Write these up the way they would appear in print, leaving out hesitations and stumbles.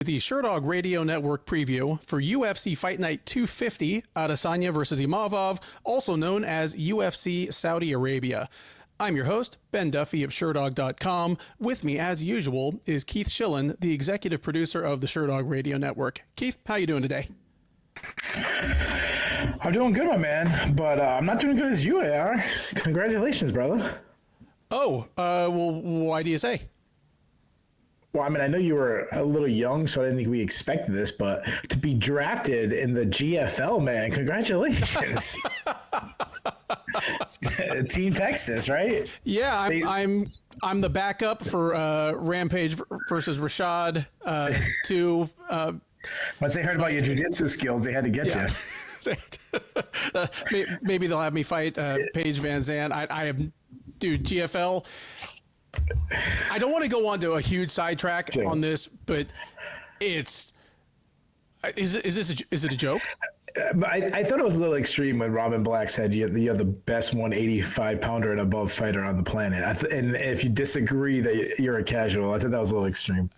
The Sherdog Radio Network preview for UFC Fight Night 250, Adesanya versus Imavov, also known as UFC Saudi Arabia. I'm your host, Ben Duffy of Sherdog.com. With me, as usual, is Keith Shillan, the executive producer of the Sherdog Radio Network. Keith, how you doing today? I'm doing good, my man, but I'm not doing good as you are. Congratulations, brother. Well, why do you say? Well, I mean, I know you were a little young, so I didn't think we expected this, but to be drafted in the GFL, man, congratulations. Team Texas, right? Yeah, I'm the backup for Rampage versus Rashad. Once they heard about your jiu-jitsu skills, they had to get you. Maybe they'll have me fight Paige Van Zandt. Dude, GFL. I don't want to go on to a huge sidetrack on this, but is it a joke? But I thought it was a little extreme when Robin Black said you're the best 185-pounder and above fighter on the planet. And if you disagree that you're a casual, I thought that was a little extreme.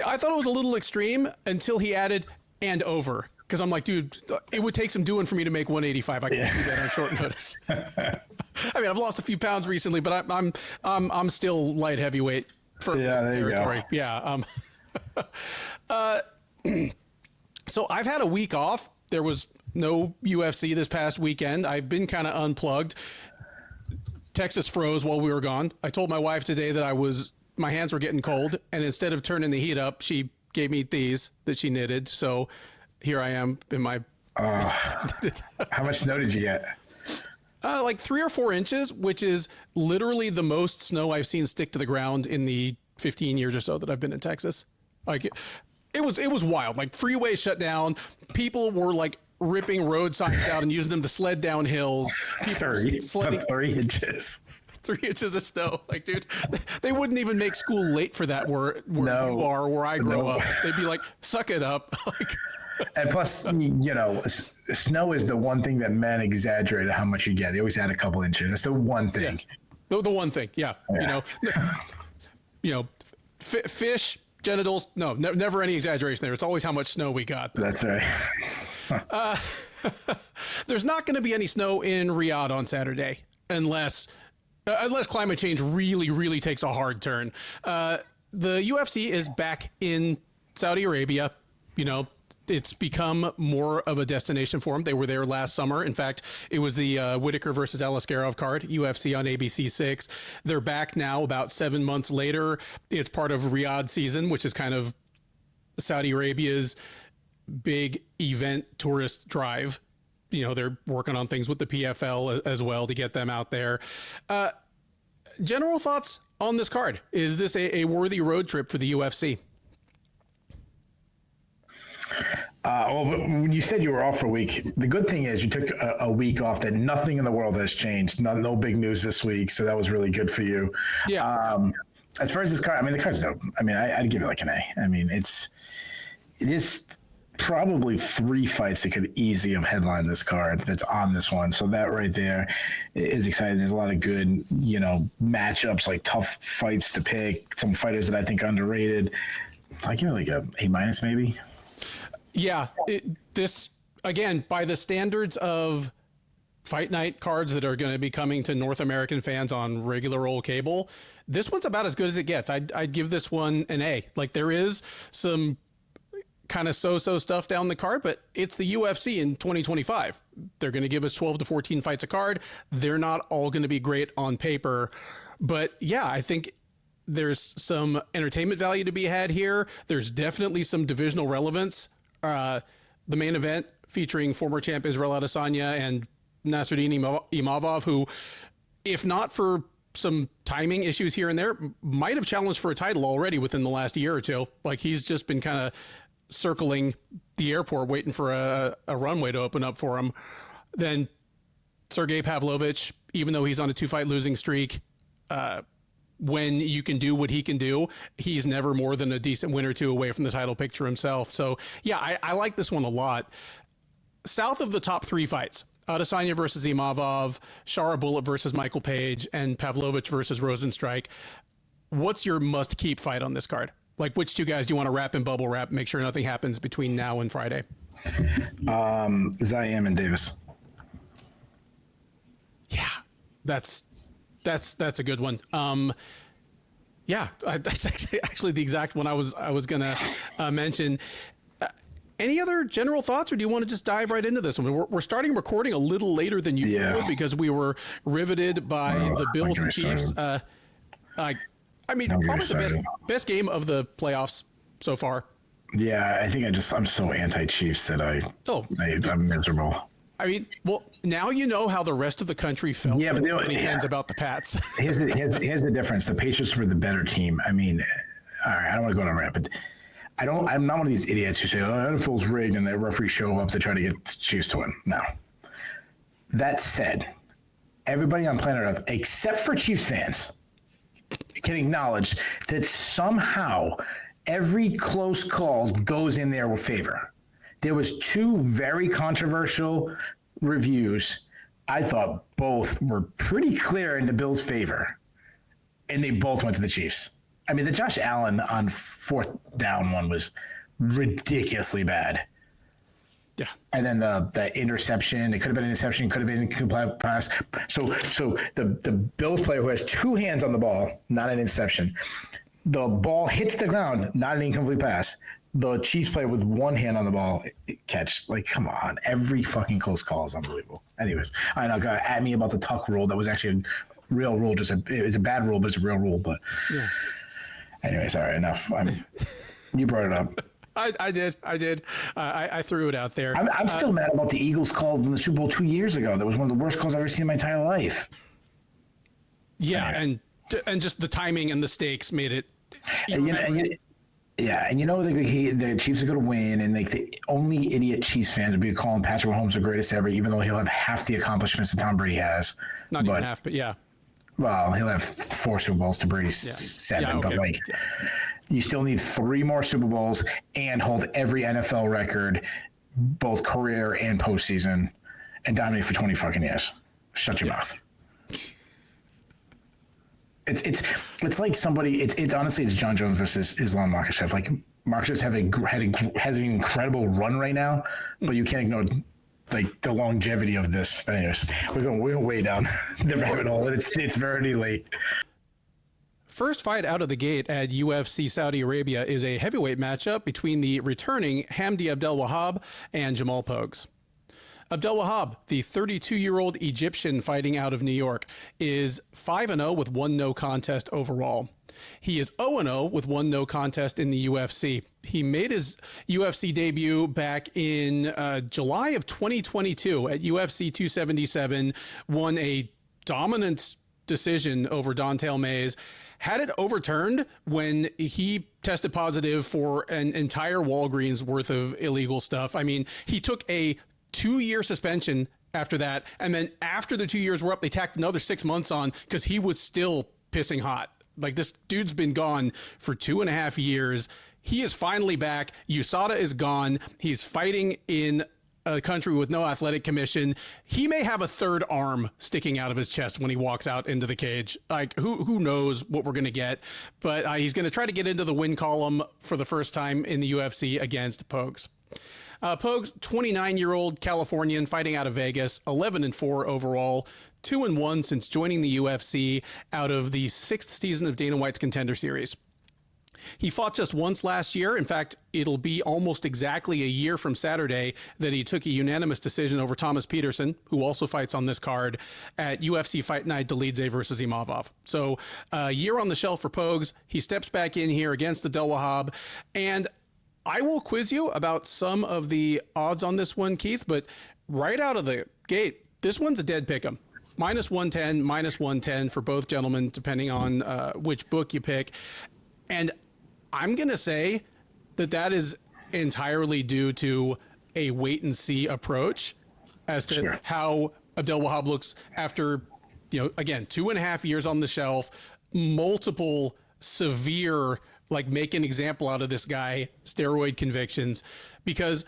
I thought it was a little extreme until he added "and over." Because I'm like, dude, it would take some doing for me to make 185. I can't do that on short notice. I mean, I've lost a few pounds recently, but I'm still light heavyweight for territory. Yeah. So I've had a week off. There was no UFC this past weekend. I've been kind of unplugged. Texas froze while we were gone. I told my wife today that my hands were getting cold, and instead of turning the heat up, she gave me these that she knitted. So here I am in my. How much snow did you get? Like 3 or 4 inches, which is literally the most snow I've seen stick to the ground in the 15 years or so that I've been in Texas. Like it was wild. Like freeways shut down. People were like ripping road signs out and using them to sled down hills. 3 inches. 3 inches of snow. Like, dude, they wouldn't even make school late for that where you are, where I grew up. They'd be like, suck it up. Like, and plus, snow is the one thing that men exaggerated how much you get. They always add a couple inches. That's the one thing. Yeah. The one thing. Yeah. Fish, genitals. No, never any exaggeration there. It's always how much snow we got. That's right. There's not going to be any snow in Riyadh on Saturday unless climate change really, really takes a hard turn. The UFC is back in Saudi Arabia. It's become more of a destination for them. They were there last summer. In fact, it was the Whitaker versus Alaskarov card, UFC on ABC 6. They're back now about 7 months later. It's part of Riyadh season, which is kind of Saudi Arabia's big event tourist drive. They're working on things with the PFL as well to get them out there. General thoughts on this card? Is this a worthy road trip for the UFC? When you said you were off for a week, the good thing is you took a week off that nothing in the world has changed. No big news this week, so that was really good for you. Yeah. As far as this card, the card's dope. I'd give it like an A. It is probably 3 fights that could easily have headlined this card that's on this one. So that right there is exciting. There's a lot of good, matchups, like tough fights to pick. Some fighters that I think are underrated. I give it like a A- maybe. Yeah, this, again, by the standards of fight night cards that are going to be coming to North American fans on regular old cable, this one's about as good as it gets. I'd give this one an A. Like, there is some kind of so-so stuff down the card, but it's the UFC in 2025. They're going to give us 12 to 14 fights a card. They're not all going to be great on paper. But yeah, I think there's some entertainment value to be had here. There's definitely some divisional relevance. The main event featuring former champ Israel Adesanya and Nasruddin Imavov, who, if not for some timing issues here and there, might have challenged for a title already within the last year or two. Like, he's just been kind of circling the airport waiting for a runway to open up for him. Then Sergey Pavlovich, even though he's on a 2-fight losing streak, when you can do what he can do, he's never more than a decent win or two away from the title picture himself. So yeah, I like this one a lot. South of the top 3 fights, Adesanya versus Imavov, Shara Bullet versus Michael Page, and Pavlovich versus Rosenstrike. What's your must-keep fight on this card? Like, which two guys do you want to wrap in bubble wrap? Make sure nothing happens between now and Friday. Ziam and Davis. Yeah, that's a good one. Yeah, that's actually the exact one I was gonna mention. Any other general thoughts, or do you want to just dive right into this one? We're starting recording a little later than usual because we were riveted by the Bills and Chiefs. I mean, probably the best game of the playoffs so far. Yeah, I think I'm so anti-Chiefs that I'm miserable. I mean, well, now you know how the rest of the country felt. Yeah, but about the Pats. here's the difference. The Patriots were the better team. I mean, all right, I don't want to go on a rant, but I'm not one of these idiots who say, "Oh, NFL's rigged," and the referees show up to try to get the Chiefs to win. No. That said, everybody on planet Earth, except for Chiefs fans, can acknowledge that somehow every close call goes in their favor. There was two very controversial reviews. I thought both were pretty clear in the Bills' favor, and they both went to the Chiefs. I mean, the Josh Allen on fourth down one was ridiculously bad. Yeah. And then the interception, it could have been an interception, could have been an incomplete pass. So the Bills player who has two hands on the ball, not an interception, the ball hits the ground, not an incomplete pass. The Chiefs player with one hand on the ball catch. Like, come on. Every fucking close call is unbelievable. Anyways, I know, at me about the tuck rule. That was actually a real rule. It's a bad rule, but it's a real rule. But yeah. Anyways, all right, enough. You brought it up. I did. I threw it out there. I'm still mad about the Eagles call in the Super Bowl 2 years ago. That was one of the worst calls I've ever seen in my entire life. Yeah, anyway. and just the timing and the stakes made it. Yeah, and you know the Chiefs are going to win, and like the only idiot Chiefs fans would be calling Patrick Mahomes the greatest ever, even though he'll have half the accomplishments that Tom Brady has. Not even half, but yeah. Well, he'll have 4 Super Bowls to Brady's 7, but you still need 3 more Super Bowls and hold every NFL record, both career and postseason, and dominate for 20 fucking years. Shut your mouth. It's like somebody. It's honestly it's John Jones versus Islam Makhachev. Like Makhachev has an incredible run right now, but you can't ignore like the longevity of this. But anyways, we're way down the rabbit hole. It's very late. First fight out of the gate at UFC Saudi Arabia is a heavyweight matchup between the returning Hamdy Abdelwahab and Jamal Pogues. Abdelwahab, the 32-year-old Egyptian fighting out of New York, is 5-0 with 1 no contest overall. He is 0-0 with 1 no contest in the UFC. He made his UFC debut back in July of 2022 at UFC 277, won a dominant decision over Don'Tale Mayes, had it overturned when he tested positive for an entire Walgreens worth of illegal stuff. I mean, he took a 2-year suspension after that, and then after the 2 years were up, they tacked another 6 months on because he was still pissing hot. Like, this dude's been gone for 2.5 years. He is finally back. USADA is gone. He's fighting in a country with no athletic commission. He may have a third arm sticking out of his chest when he walks out into the cage. Like, who knows what we're going to get, but he's going to try to get into the win column for the first time in the UFC against Pogues. Pogues, 29-year-old Californian fighting out of Vegas, 11-4 overall, 2-1 since joining the UFC out of the 6th season of Dana White's Contender Series. He fought just once last year. In fact, it'll be almost exactly a year from Saturday that he took a unanimous decision over Thomas Petersen, who also fights on this card, at UFC Fight Night Dolidze versus Imavov. So a year on the shelf for Pogues. He steps back in here against Abdelwahab, and I will quiz you about some of the odds on this one, Keith, but right out of the gate, this one's a dead pick'em. -110, -110 for both gentlemen, depending on which book you pick. And I'm going to say that is entirely due to a wait and see approach as to how Abdelwahab looks after, again, 2.5 years on the shelf, multiple severe, like, make an example out of this guy, steroid convictions. Because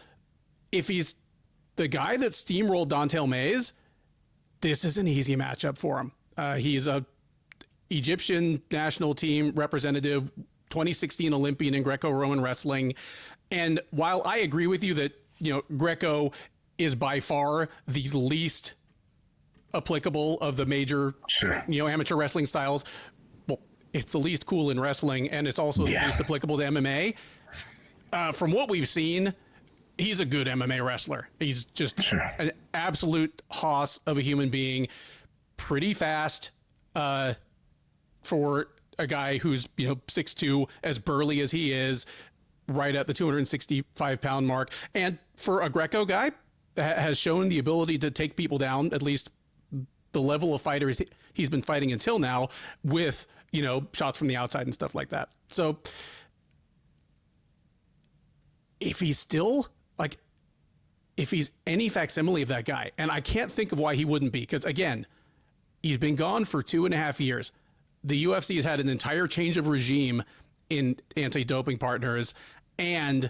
if he's the guy that steamrolled Don'Tale Mayes, this is an easy matchup for him. He's a Egyptian national team representative, 2016 Olympian in Greco-Roman wrestling. And while I agree with you that, Greco is by far the least applicable of the major, amateur wrestling styles, well, it's the least cool in wrestling, and it's also the least applicable to MMA. From what we've seen, he's a good MMA wrestler. He's just an absolute hoss of a human being, pretty fast for a guy who's 6'2", as burly as he is, right at the 265-pound mark. And for a Greco guy, has shown the ability to take people down, at least the level of fighters he's been fighting until now, with, shots from the outside and stuff like that. So if he's still if he's any facsimile of that guy, and I can't think of why he wouldn't be, because again, he's been gone for 2.5 years. The UFC has had an entire change of regime in anti-doping partners, and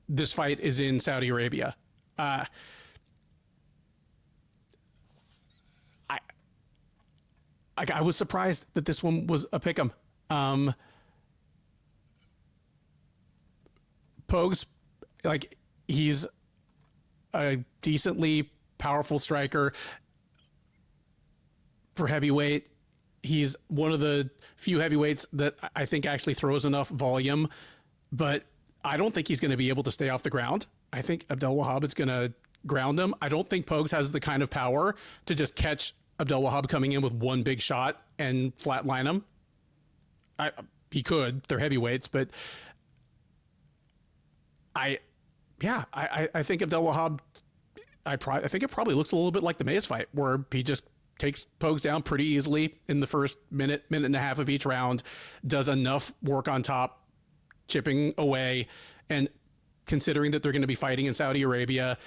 this fight is in Saudi Arabia. I was surprised that this one was a pick'em. Pogues, he's a decently powerful striker for heavyweight. He's one of the few heavyweights that I think actually throws enough volume, but I don't think he's going to be able to stay off the ground. I think Abdelwahab is going to ground him. I don't think Pogues has the kind of power to just catch Abdelwahab coming in with one big shot and flatline him. He could. They're heavyweights, but I think Abdelwahab, I think it probably looks a little bit like the Mays fight, where he just takes Pogues down pretty easily in the first minute and a half of each round, does enough work on top, chipping away. And considering that they're going to be fighting in Saudi Arabia,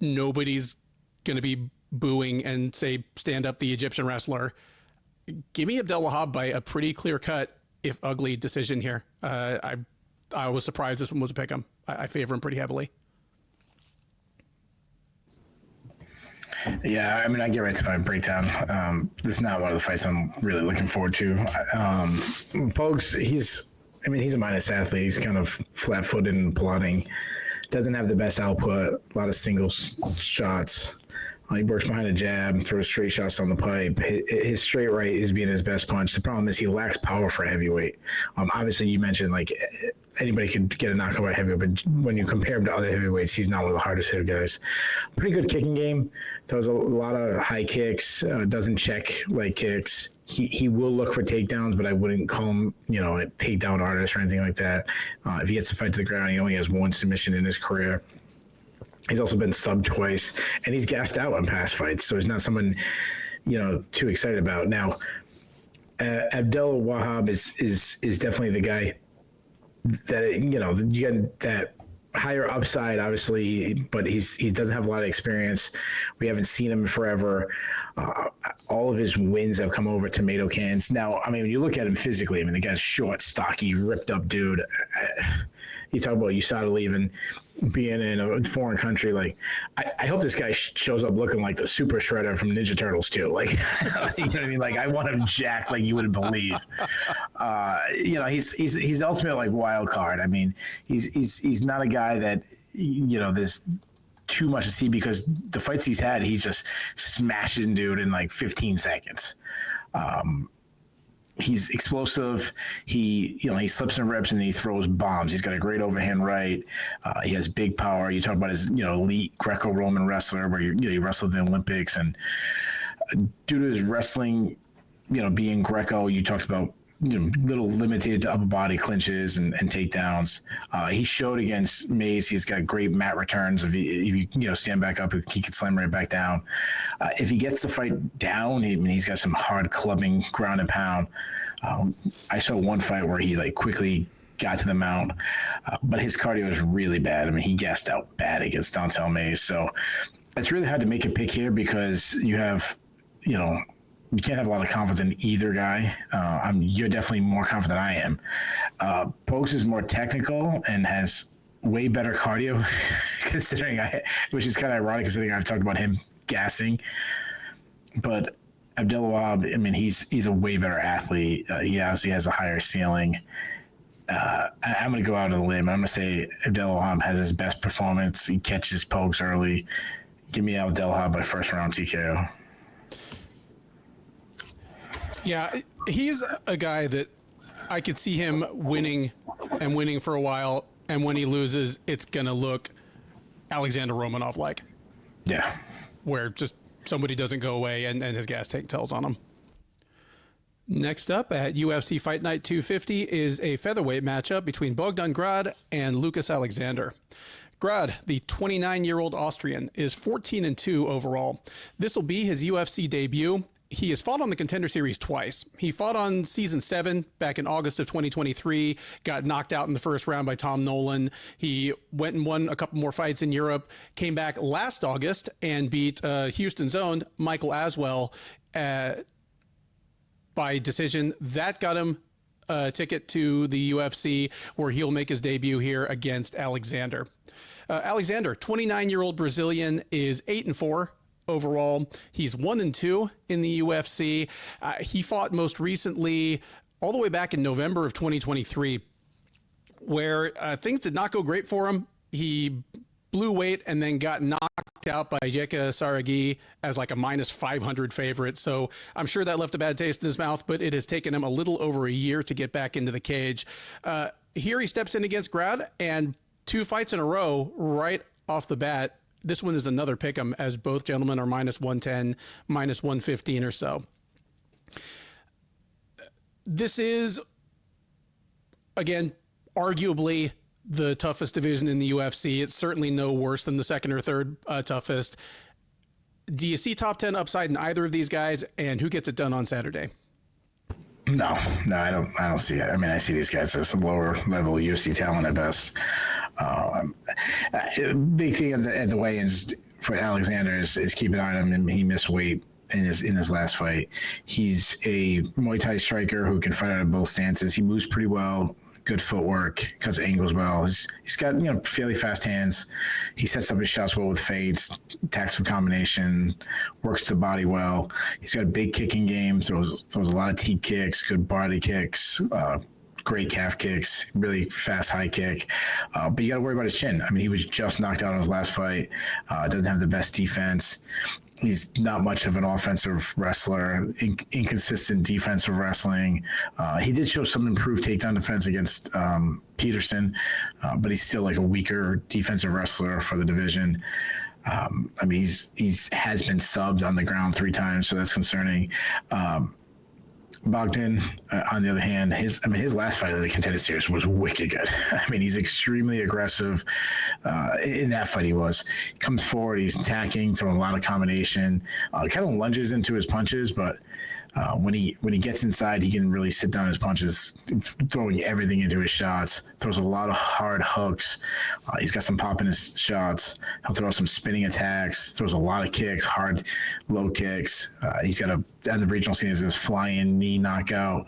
nobody's going to be booing and say, stand up the Egyptian wrestler. Give me Abdelwahab by a pretty clear cut, if ugly, decision here. I was surprised this one was a pick'em. I favor him pretty heavily. Yeah, I mean, I get right to my breakdown. This is not one of the fights I'm really looking forward to. Pogues, he's a minus athlete. He's kind of flat-footed and plodding. Doesn't have the best output. A lot of single shots. He works behind a jab, throws straight shots on the pipe. His straight right is being his best punch. The problem is he lacks power for a heavyweight. Obviously, you mentioned anybody could get a knockout by heavyweight, but when you compare him to other heavyweights, he's not one of the hardest hit guys. Pretty good kicking game. Throws a lot of high kicks. Doesn't check leg kicks. He will look for takedowns, but I wouldn't call him, a takedown artist or anything like that. If he gets to fight to the ground, he only has one submission in his career. He's also been subbed twice, and he's gassed out on past fights, so he's not someone, too excited about. Now, Abdelwahab is definitely the guy that, you get that higher upside, obviously, but he doesn't have a lot of experience. We haven't seen him in forever. All of his wins have come over tomato cans. Now, I mean, when you look at him physically, the guy's short, stocky, ripped up dude. You talk about USADA leaving, being in a foreign country. I hope this guy shows up looking like the Super Shredder from Ninja Turtles too. You know what I mean? I want him jacked like you wouldn't believe. He's ultimate wild card. I mean, he's not a guy that there's too much to see, because the fights he's had, he's just smashing dude in 15 seconds. He's explosive. He slips and rips and he throws bombs. He's got a great overhand right. He has big power. You talk about his elite Greco-Roman wrestler, where he wrestled in the Olympics, and due to his wrestling, being Greco, you talked about little limited to upper body clinches and takedowns. He showed against Mays. He's got great mat returns. If you stand back up, he can slam right back down. If he gets the fight down, he's got some hard clubbing, ground and pound. I saw one fight where he quickly got to the mount, but his cardio is really bad. He gassed out bad against Dontel Mays. So it's really hard to make a pick here, because you have, you can't have a lot of confidence in either guy. You're definitely more confident than I am. Pogues is more technical and has way better cardio, which is kind of ironic considering I've talked about him gassing. But Abdelwahab, I mean, he's a way better athlete. He obviously has a higher ceiling. I'm going to go out on a limb. I'm going to say Abdelwahab has his best performance. He catches Pogues early. Give me Abdelwahab by first round TKO. Yeah, he's a guy that I could see him winning and winning for a while. And when he loses, it's going to look Alexander Romanov-like. Yeah. Where just somebody doesn't go away and his gas tank tells on him. Next up at UFC Fight Night 250 is a featherweight matchup between Bogdan Grad and Lucas Alexander. Grad, the 29-year-old Austrian, is 14-2 overall. This will be his UFC debut. He has fought on the Contender Series twice. He fought on Season 7 back in August of 2023, got knocked out in the first round by Tom Nolan. He went and won a couple more fights in Europe, came back last August and beat Houston's own Michael Aswell by decision. That got him a ticket to the UFC, where he'll make his debut here against Alexander. Alexander, 29-year-old Brazilian, is 8-4. Overall, he's 1-2 in the UFC. He fought most recently all the way back in November of 2023, where things did not go great for him. He blew weight and then got knocked out by Jeka Saragi as like a -500 favorite. So I'm sure that left a bad taste in his mouth, but it has taken him a little over a year to get back into the cage. Here he steps in against Grad, and 2 fights in a row right off the bat. This one is another pick'em, as both gentlemen are -110, -115 or so. This is, again, arguably the toughest division in the UFC. It's certainly no worse than the second or third toughest. Do you see top 10 upside in either of these guys, and who gets it done on Saturday? No, I don't see it. I mean, I see these guys as lower level UFC talent at best. Big thing at the weigh-ins for Alexander is keep an eye on him. He missed weight in his last fight. He's a Muay Thai striker who can fight out of both stances. He moves pretty well, good footwork, cuts angles well. He's got fairly fast hands. He sets up his shots well with fades, attacks with combination, works the body well. He's got a big kicking game, throws a lot of teep kicks, good body kicks. Great calf kicks, really fast high kick. But you got to worry about his chin. I mean, he was just knocked out in his last fight. Doesn't have the best defense. He's not much of an offensive wrestler, inconsistent defensive wrestling. He did show some improved takedown defense against Petersen, but he's still like a weaker defensive wrestler for the division. I mean, he's has been subbed on the ground 3 times, so that's concerning. Bogdan, on the other hand, his last fight of the Contender Series was wicked good. I mean, he's extremely aggressive. In that fight, he comes forward, he's attacking, throwing a lot of combination, kind of lunges into his punches, but when he gets inside, he can really sit down his punches, throwing everything into his shots. Throws a lot of hard hooks. He's got some pop in his shots. He'll throw some spinning attacks. Throws a lot of kicks, hard low kicks. He's got on the regional scene is this flying knee knockout.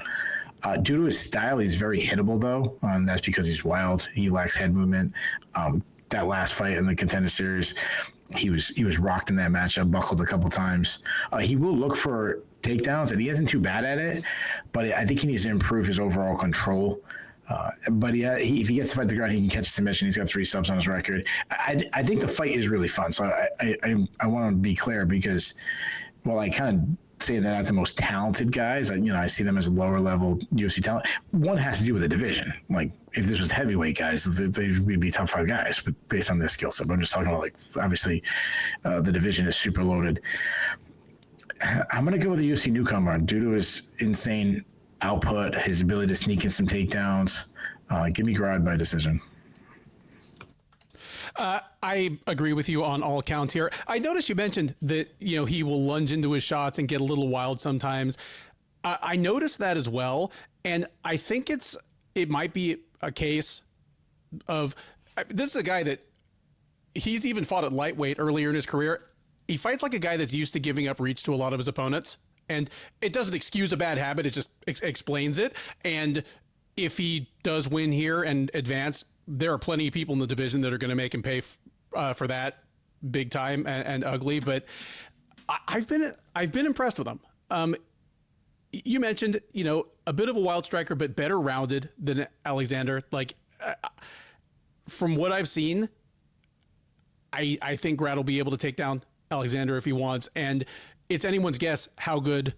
Due to his style, he's very hittable though, and that's because he's wild. He lacks head movement. That last fight in the Contender Series, he was rocked in that matchup, buckled a couple times. He will look for takedowns, and he isn't too bad at it, but I think he needs to improve his overall control. But yeah, if he gets to fight the ground, he can catch a submission. He's got 3 subs on his record. I think the fight is really fun. So I want to be clear, because while I kind of say they're not the most talented guys, I see them as lower level UFC talent. One has to do with the division. Like if this was heavyweight guys, they would be top 5 guys, but based on their skill set. But I'm just talking about, like, obviously the division is super loaded. I'm going to go with the UFC newcomer due to his insane output, his ability to sneak in some takedowns. Give me Grad by decision. I agree with you on all counts here. I noticed you mentioned that, he will lunge into his shots and get a little wild sometimes. I noticed that as well. And I think it might be a case of, this is a guy that he's even fought at lightweight earlier in his career. He fights like a guy that's used to giving up reach to a lot of his opponents. And it doesn't excuse a bad habit. It just explains it. And if he does win here and advance, there are plenty of people in the division that are going to make him pay for that big time and ugly. But I've been impressed with him. You mentioned, a bit of a wild striker, but better rounded than Alexander. Like, from what I've seen, I think Grad will be able to take down Alexander if he wants. And it's anyone's guess how good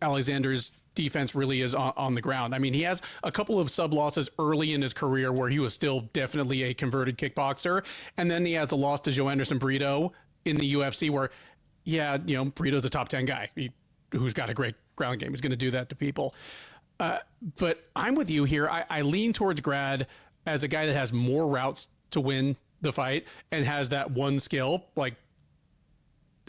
Alexander's defense really is on the ground. I mean, he has a couple of sub losses early in his career where he was still definitely a converted kickboxer. And then he has a loss to Joe Anderson Brito in the UFC where, Brito's a top 10 guy who's got a great ground game. He's going to do that to people. But I'm with you here. I lean towards Grad as a guy that has more routes to win the fight and has that one skill, like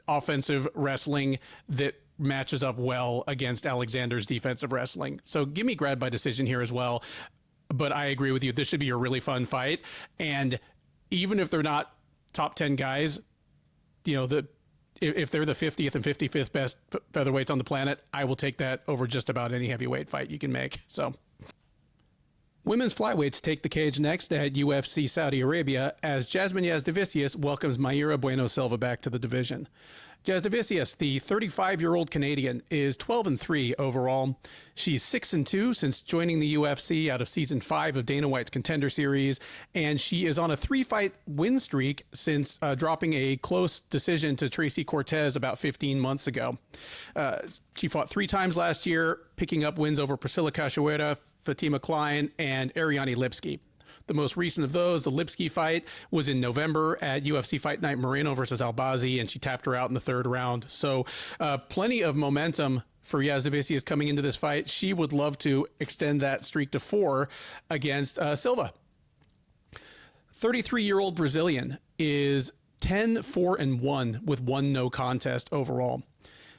offensive wrestling, that matches up well against Alexander's defensive wrestling. So give me Grad by decision here as well. But I agree with you. This should be a really fun fight. And even if they're not top 10 guys, if they're the 50th and 55th best featherweights on the planet, I will take that over just about any heavyweight fight you can make. So women's flyweights take the cage next at UFC Saudi Arabia as Jasmine Jasudavicius welcomes Mayra Bueno Silva back to the division. Jasudavicius, the 35-year-old Canadian, is 12-3 overall. She's 6-2 since joining the UFC out of season 5 of Dana White's Contender Series, and she is on a 3-fight win streak since dropping a close decision to Tracy Cortez about 15 months ago. She fought 3 times last year, picking up wins over Priscilla Cachoeira, Fatima Klein, and Ariane Lipski. The most recent of those, the Lipski fight, was in November at UFC Fight Night Moreno versus Albazi, and she tapped her out in the 3rd round. So plenty of momentum for Jasudavicius coming into this fight. She would love to extend that streak to 4 against Silva. 33-year-old Brazilian is 10-4-1 with 1 no contest overall.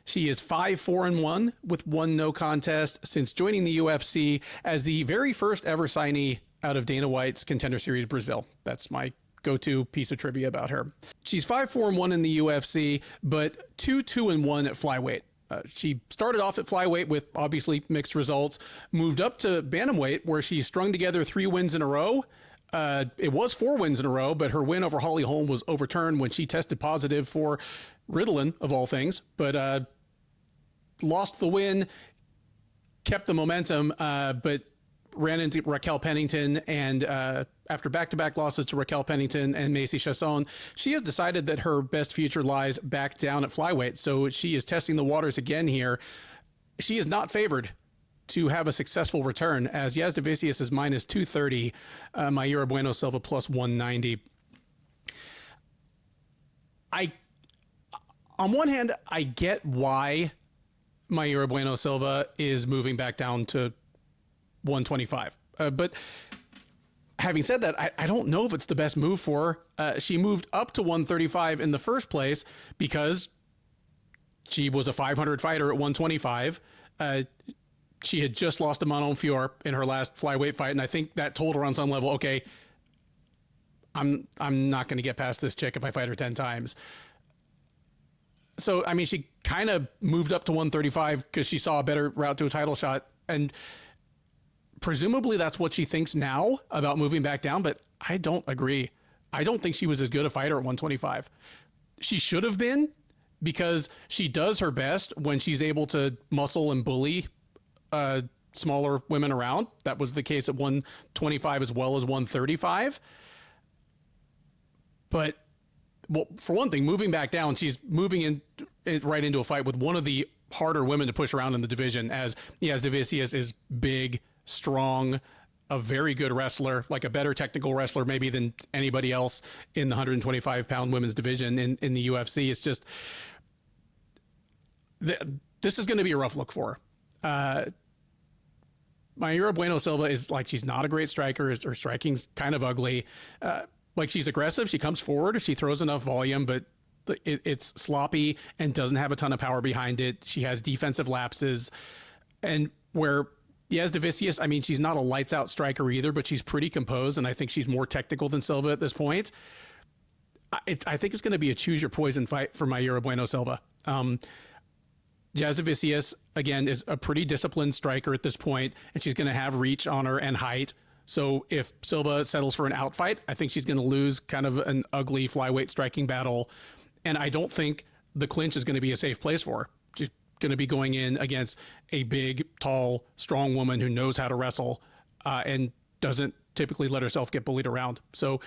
She is 5-4-1 with 1 no contest since joining the UFC as the very first ever signee out of Dana White's Contender Series Brazil. That's my go-to piece of trivia about her. She's 5-4-1 in the UFC, but 2-2-1 at flyweight. She started off at flyweight with obviously mixed results, moved up to bantamweight where she strung together 3 wins in a row. It was 4 wins in a row, but her win over Holly Holm was overturned when she tested positive for Ritalin, of all things, but lost the win, kept the momentum, but ran into Raquel Pennington, and after back-to-back losses to Raquel Pennington and Macy Chasson, she has decided that her best future lies back down at flyweight. So she is testing the waters again here. She is not favored to have a successful return, as Jasudavicius is minus 230, Mayra Bueno Silva plus 190. On one hand, I get why Mayra Bueno Silva is moving back down to 125. But having said that, I don't know if it's the best move for her. She moved up to 135 in the first place because she was a 500 fighter at 125. She had just lost to Manon Fior in her last flyweight fight, and I think that told her on some level, okay, I'm not going to get past this chick if I fight her 10 times. So, I mean, she kind of moved up to 135 because she saw a better route to a title shot, and presumably that's what she thinks now about moving back down, but I don't agree. I don't think she was as good a fighter at 125. She should have been, because she does her best when she's able to muscle and bully smaller women around. That was the case at 125 as well as 135. But, well, for one thing, moving back down, she's moving right into a fight with one of the harder women to push around in the division, as Jasudavicius is big, strong, a very good wrestler, like a better technical wrestler maybe than anybody else in the 125-pound women's division in the UFC. It's just, this is going to be a rough look for her. Mayra Bueno Silva is like, she's not a great striker. Her striking's kind of ugly. Like, she's aggressive. She comes forward. She throws enough volume, but it's sloppy and doesn't have a ton of power behind it. She has defensive lapses. And where Jasudavicius, I mean, she's not a lights out striker either, but she's pretty composed. And I think she's more technical than Silva at this point. I think it's going to be a choose your poison fight for Mayra Bueno Silva. Jasudavicius, again, is a pretty disciplined striker at this point, and she's going to have reach on her and height. So if Silva settles for an outfight, I think she's going to lose kind of an ugly flyweight striking battle. And I don't think the clinch is going to be a safe place for her. She's going to be going in against a big, tall, strong woman who knows how to wrestle and doesn't typically let herself get bullied around. So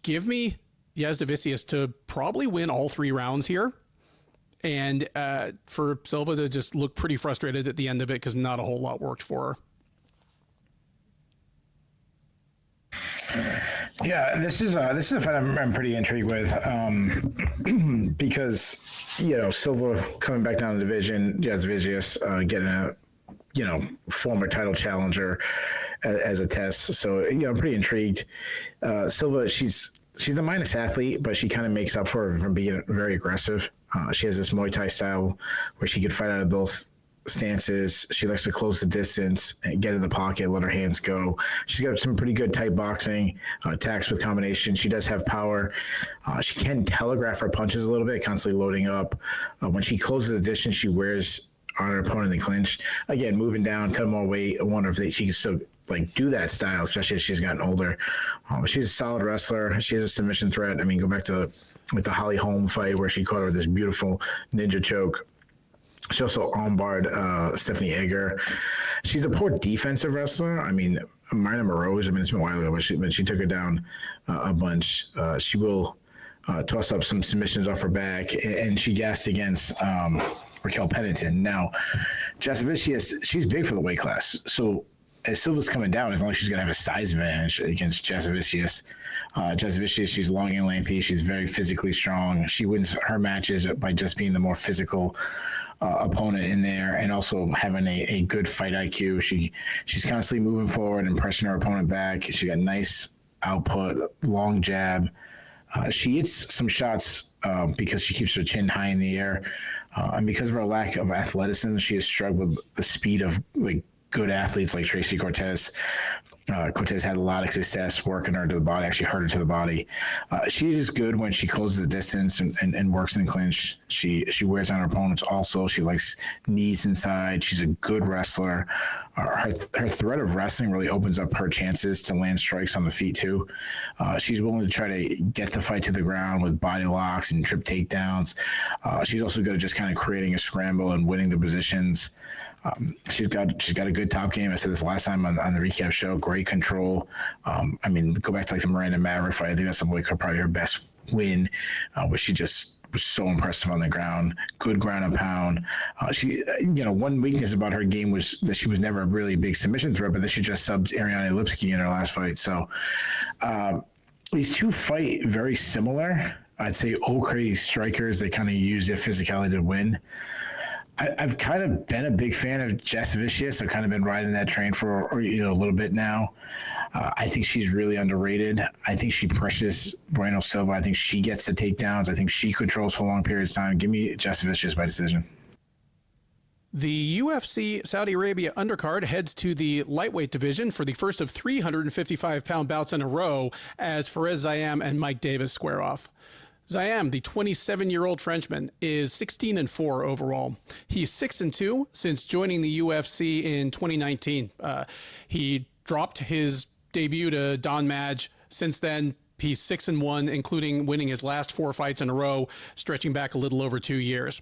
give me Jasudavicius to probably win all 3 rounds here. And for Silva to just look pretty frustrated at the end of it because not a whole lot worked for her. Yeah, this is a fight I'm pretty intrigued with because Silva coming back down the division, Jasudavicius getting a former title challenger as a test. So I'm pretty intrigued. Silva, she's a minus athlete, but she kind of makes up for it from being very aggressive. She has this Muay Thai style where she could fight out of both stances. She likes to close the distance and get in the pocket, let her hands go. She's got some pretty good tight boxing, attacks with combination. She does have power. She can telegraph her punches a little bit, constantly loading up. When she closes the distance, she wears on her opponent in the clinch. Again, moving down, cut more weight. I wonder if she can still do that style, especially as she's gotten older. She's a solid wrestler. She has a submission threat. I mean, go back to the Holly Holm fight where she caught her with this beautiful ninja choke. She also armbarred Stephanie Egger. She's a poor defensive wrestler. I mean, Mayra Morose, it's been a while ago, but she took her down a bunch. She will toss up some submissions off her back, and she gassed against Raquel Pennington. Now, Jasudavicius, she's big for the weight class. So as Silva's coming down, it's not like she's going to have a size advantage against Jasudavicius. Jasudavicius, she's long and lengthy. She's very physically strong. She wins her matches by just being the more physical opponent in there, and also having a good fight IQ. She's constantly moving forward and pressing her opponent back. She got nice output, long jab. She hits some shots because she keeps her chin high in the air, and because of her lack of athleticism, she has struggled with the speed of good athletes like Tracy Cortez. Cortez had a lot of success working her to the body, actually hurt her to the body. She's just good when she closes the distance and works in the clinch. She wears on her opponents also. She likes knees inside. She's a good wrestler. Her threat of wrestling really opens up her chances to land strikes on the feet too. She's willing to try to get the fight to the ground with body locks and trip takedowns. She's also good at just kind of creating a scramble and winning the positions. She's got a good top game. I said this last time on the recap show. Great control. Go back to the Miranda Maverick fight. I think that's probably her best win, where she just was so impressive on the ground. Good ground and pound. One weakness about her game was that she was never a really big submission threat, but then she just subbed Ariane Lipsky in her last fight. So these two fight very similar. I'd say crazy strikers. They kind of use their physicality to win. I've kind of been a big fan of Jasudavicius. I've kind of been riding that train for a little bit now. I think she's really underrated. I think she pressures Bueno Silva. I think she gets the takedowns. I think she controls for long periods of time. Give me Jasudavicius by decision. The UFC Saudi Arabia undercard heads to the lightweight division for the first of 355-pound bouts in a row as Fares Ziam and Mike Davis square off. Ziam, the 27-year-old Frenchman, is 16-4 overall. He's 6-2 since joining the UFC in 2019. He dropped his debut to Don Madge. Since then, he's 6-1, including winning his last 4 fights in a row, stretching back a little over 2 years.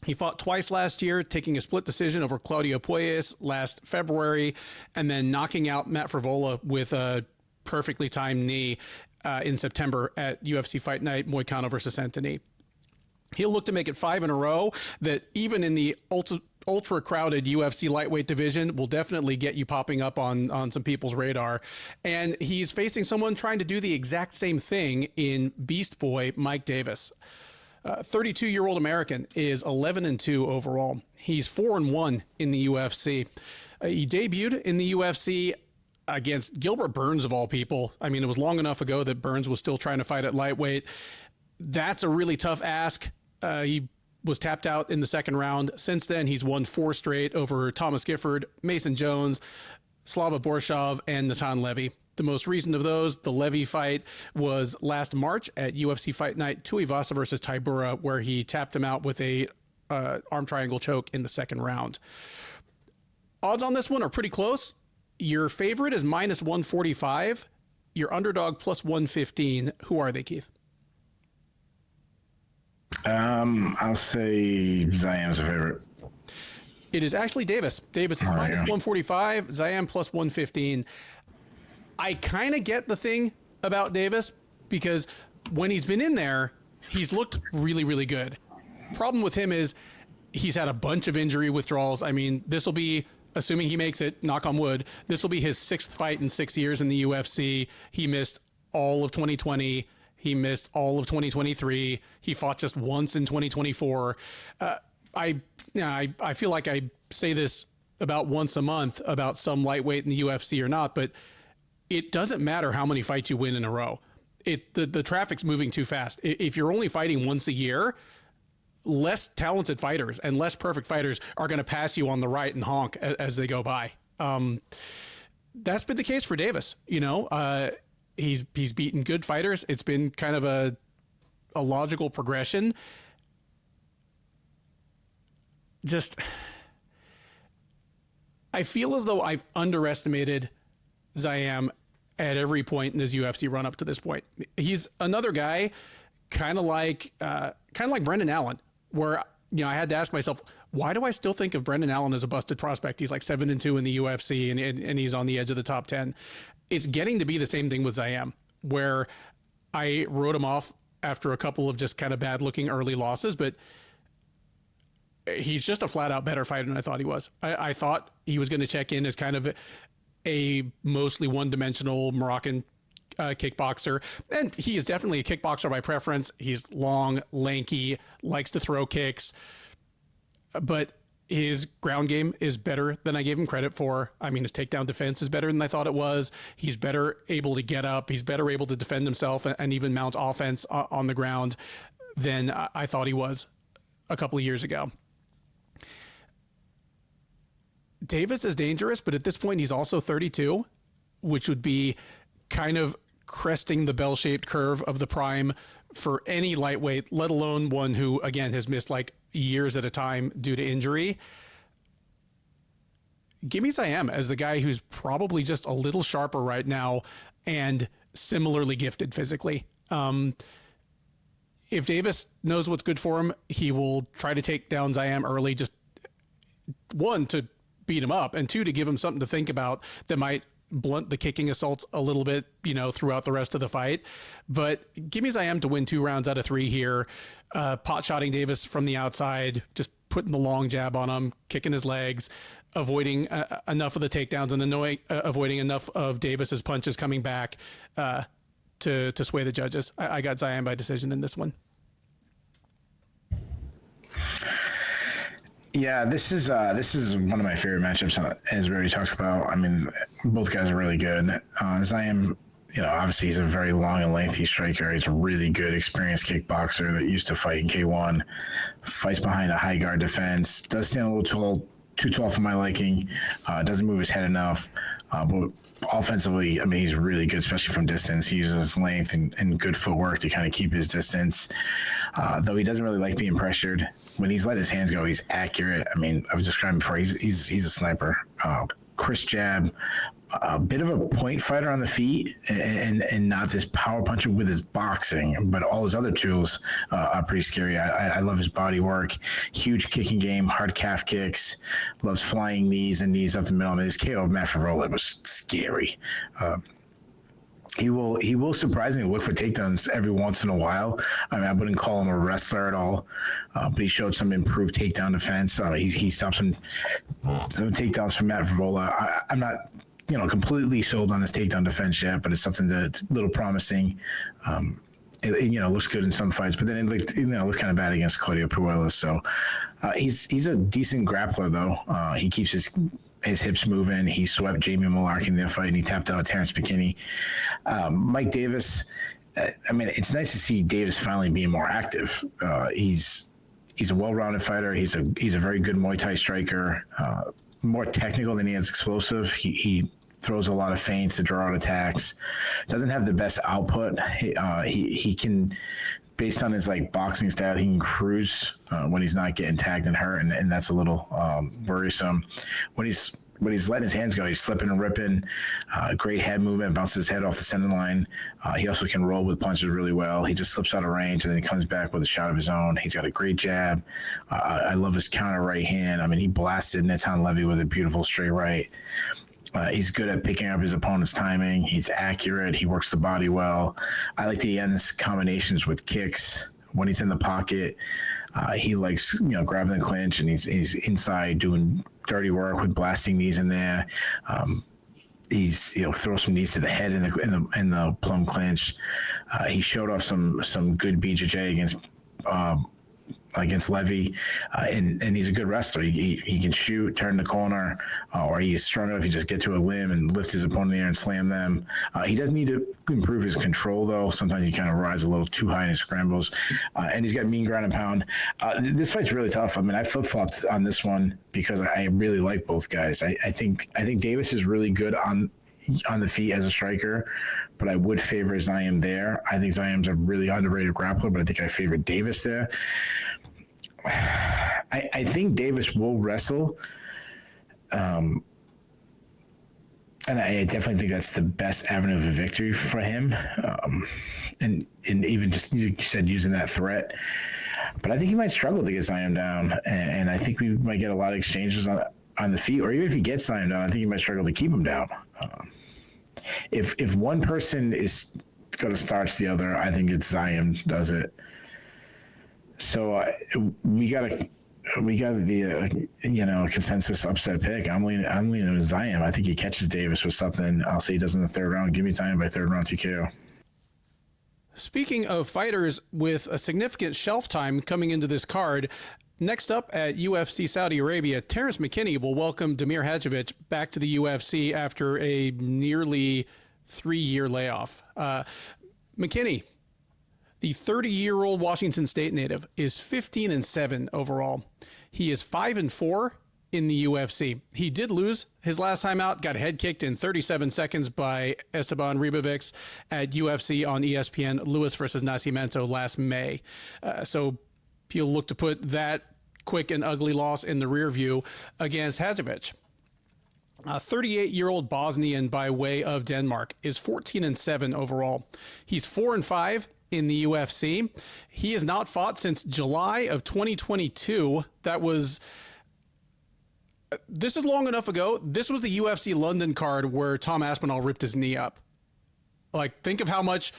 He fought twice last year, taking a split decision over Claudio Puelles last February, and then knocking out Matt Frivola with a perfectly timed knee in September at UFC Fight Night, Moicano versus Antony. He'll look to make it 5 in a row that even in the ultra crowded UFC lightweight division will definitely get you popping up on some people's radar. And he's facing someone trying to do the exact same thing in Beast Boy Mike Davis. 32-year-old American is 11-2 overall. He's 4-1 in the UFC. He debuted in the UFC against Gilbert Burns, of all people. I mean, it was long enough ago that Burns was still trying to fight at lightweight. That's a really tough ask. He was tapped out in the second round. Since then, he's won 4 straight over Thomas Gifford, Mason Jones, Slava Borshov, and Natan Levy. The most recent of those, the Levy fight, was last March at UFC Fight Night, Tuivasa versus Tybura, where he tapped him out with a arm triangle choke in the second round. Odds on this one are pretty close. Your favorite is minus 145. Your underdog plus 115. Who are they, Keith? I'll say Ziam's a favorite. It is actually Davis. Davis is minus 145, Ziam plus 115. I kind of get the thing about Davis because when he's been in there, he's looked really, really good. Problem with him is he's had a bunch of injury withdrawals. I mean, this will be, assuming he makes it, knock on wood, this will be his 6th fight in 6 years in the UFC. He missed all of 2020. He missed all of 2023. He fought just once in 2024. I feel like I say this about once a month about some lightweight in the UFC or not, but it doesn't matter how many fights you win in a row. The traffic's moving too fast. If you're only fighting once a year, less talented fighters and less perfect fighters are going to pass you on the right and honk as they go by. That's been the case for Davis. He's beaten good fighters. It's been kind of a logical progression. I feel as though I've underestimated Ziam at every point in his UFC run up to this point. He's another guy, kind of like Brendan Allen, where I had to ask myself, why do I still think of Brendan Allen as a busted prospect? He's like 7-2 in the UFC, and he's on the edge of the top 10. It's getting to be the same thing with Ziam, where I wrote him off after a couple of just kind of bad looking early losses, but he's just a flat out better fighter than I thought he was. I thought he was going to check in as kind of a mostly one-dimensional Moroccan kickboxer, and he is definitely a kickboxer by preference. He's long, lanky, likes to throw kicks, but his ground game is better than I gave him credit for. I mean, his takedown defense is better than I thought it was. He's better able to get up. He's better able to defend himself and even mount offense on the ground than I thought he was a couple of years ago. Davis is dangerous, but at this point, he's also 32, which would be kind of cresting the bell-shaped curve of the prime for any lightweight, let alone one who, again, has missed like years at a time due to injury. Give me Ziam as the guy who's probably just a little sharper right now and similarly gifted physically. If Davis knows what's good for him, he will try to take down Ziam early, just one, to beat him up, and two, to give him something to think about that might blunt the kicking assaults a little bit, throughout the rest of the fight. But give me Ziam to win 2 rounds out of 3 here. Pot-shotting Davis from the outside, just putting the long jab on him, kicking his legs, avoiding enough of the takedowns and avoiding enough of Davis's punches coming back to sway the judges. I got Ziam by decision in this one. Yeah, this is one of my favorite matchups, as we already talked about. I mean, both guys are really good. Ziam, obviously he's a very long and lengthy striker. He's a really good, experienced kickboxer that used to fight in K1, fights behind a high guard defense, does stand a little too tall for my liking, doesn't move his head enough, but offensively, I mean, he's really good, especially from distance. He uses his length and good footwork to kind of keep his distance. Though he doesn't really like being pressured. When he's let his hands go, he's accurate. I mean, I've described him before. He's a sniper. Crisp jab, a bit of a point fighter on the feet, and not this power puncher with his boxing, but all his other tools are pretty scary. I love his body work, huge kicking game, hard calf kicks, loves flying knees and knees up the middle. I mean, his KO of Matt Favola was scary. He will surprisingly look for takedowns every once in a while. I mean, I wouldn't call him a wrestler at all, but he showed some improved takedown defense. He stopped some takedowns from Matt Favola. I'm not, completely sold on his takedown defense yet, but it's something that's a little promising. It looks good in some fights, but then it looked kind of bad against Claudio Puelles. So he's a decent grappler, though. He keeps his hips moving. He swept Jamie Mullarkey in their fight, and he tapped out Terrance McKinney. Mike Davis, I mean, it's nice to see Davis finally being more active. He's a well-rounded fighter. He's a very good Muay Thai striker, more technical than he is explosive. He throws a lot of feints to draw out attacks. Doesn't have the best output. He can, based on his boxing style, he can cruise when he's not getting tagged and hurt, and that's a little worrisome. When he's but he's letting his hands go. He's slipping and ripping. Great head movement, bounces his head off the center line. He also can roll with punches really well. He just slips out of range and then he comes back with a shot of his own. He's got a great jab. I love his counter right hand. I mean, he blasted Natan Levy with a beautiful straight right. He's good at picking up his opponent's timing. He's accurate. He works the body well. I like that he ends combinations with kicks when he's in the pocket. He likes, grabbing the clinch, and he's inside doing dirty work with blasting knees in there. He's throws some knees to the head in the plum clinch. He showed off some good BJJ against Levy, and he's a good wrestler. He can shoot, turn the corner, or he's strong enough to just get to a limb and lift his opponent in the air and slam them. He does need to improve his control, though. Sometimes he kind of rides a little too high in his scrambles, and he's got mean ground and pound. This fight's really tough. I mean, I flip-flopped on this one because I really like both guys. I think Davis is really good on the feet as a striker, but I would favor Ziam there. I think Ziam's a really underrated grappler, but I think I favor Davis there. I think Davis will wrestle, and I definitely think that's the best avenue of a victory for him. And even just, you said, using that threat. But I think he might struggle to get Ziam down, and I think we might get a lot of exchanges on the feet, or even if he gets Ziam down, I think he might struggle to keep him down. If one person is going to starch the other, I think it's Ziam does it. So we got the consensus upset pick. I'm leaning with Ziam. I think he catches Davis with something. I'll say he does in the third round. Give me time by third round TKO. Speaking of fighters with a significant shelf time coming into this card, next up at UFC Saudi Arabia, Terrance McKinney will welcome Damir Hadzovic back to the UFC after a nearly 3-year layoff. McKinney, the 30-year-old Washington State native, is 15-7 overall. He is 5-4 in the UFC. He did lose his last time out, got head kicked in 37 seconds by Esteban Ribovics at UFC on ESPN, Lewis versus Nascimento last May. So he'll look to put that quick and ugly loss in the rear view against Hadzovic. A 38-year-old Bosnian by way of Denmark is 14-7 overall. He's 4-5 in the UFC. He has not fought since July of 2022. This is long enough ago. This was the UFC London card where Tom Aspinall ripped his knee up. Like, think of how much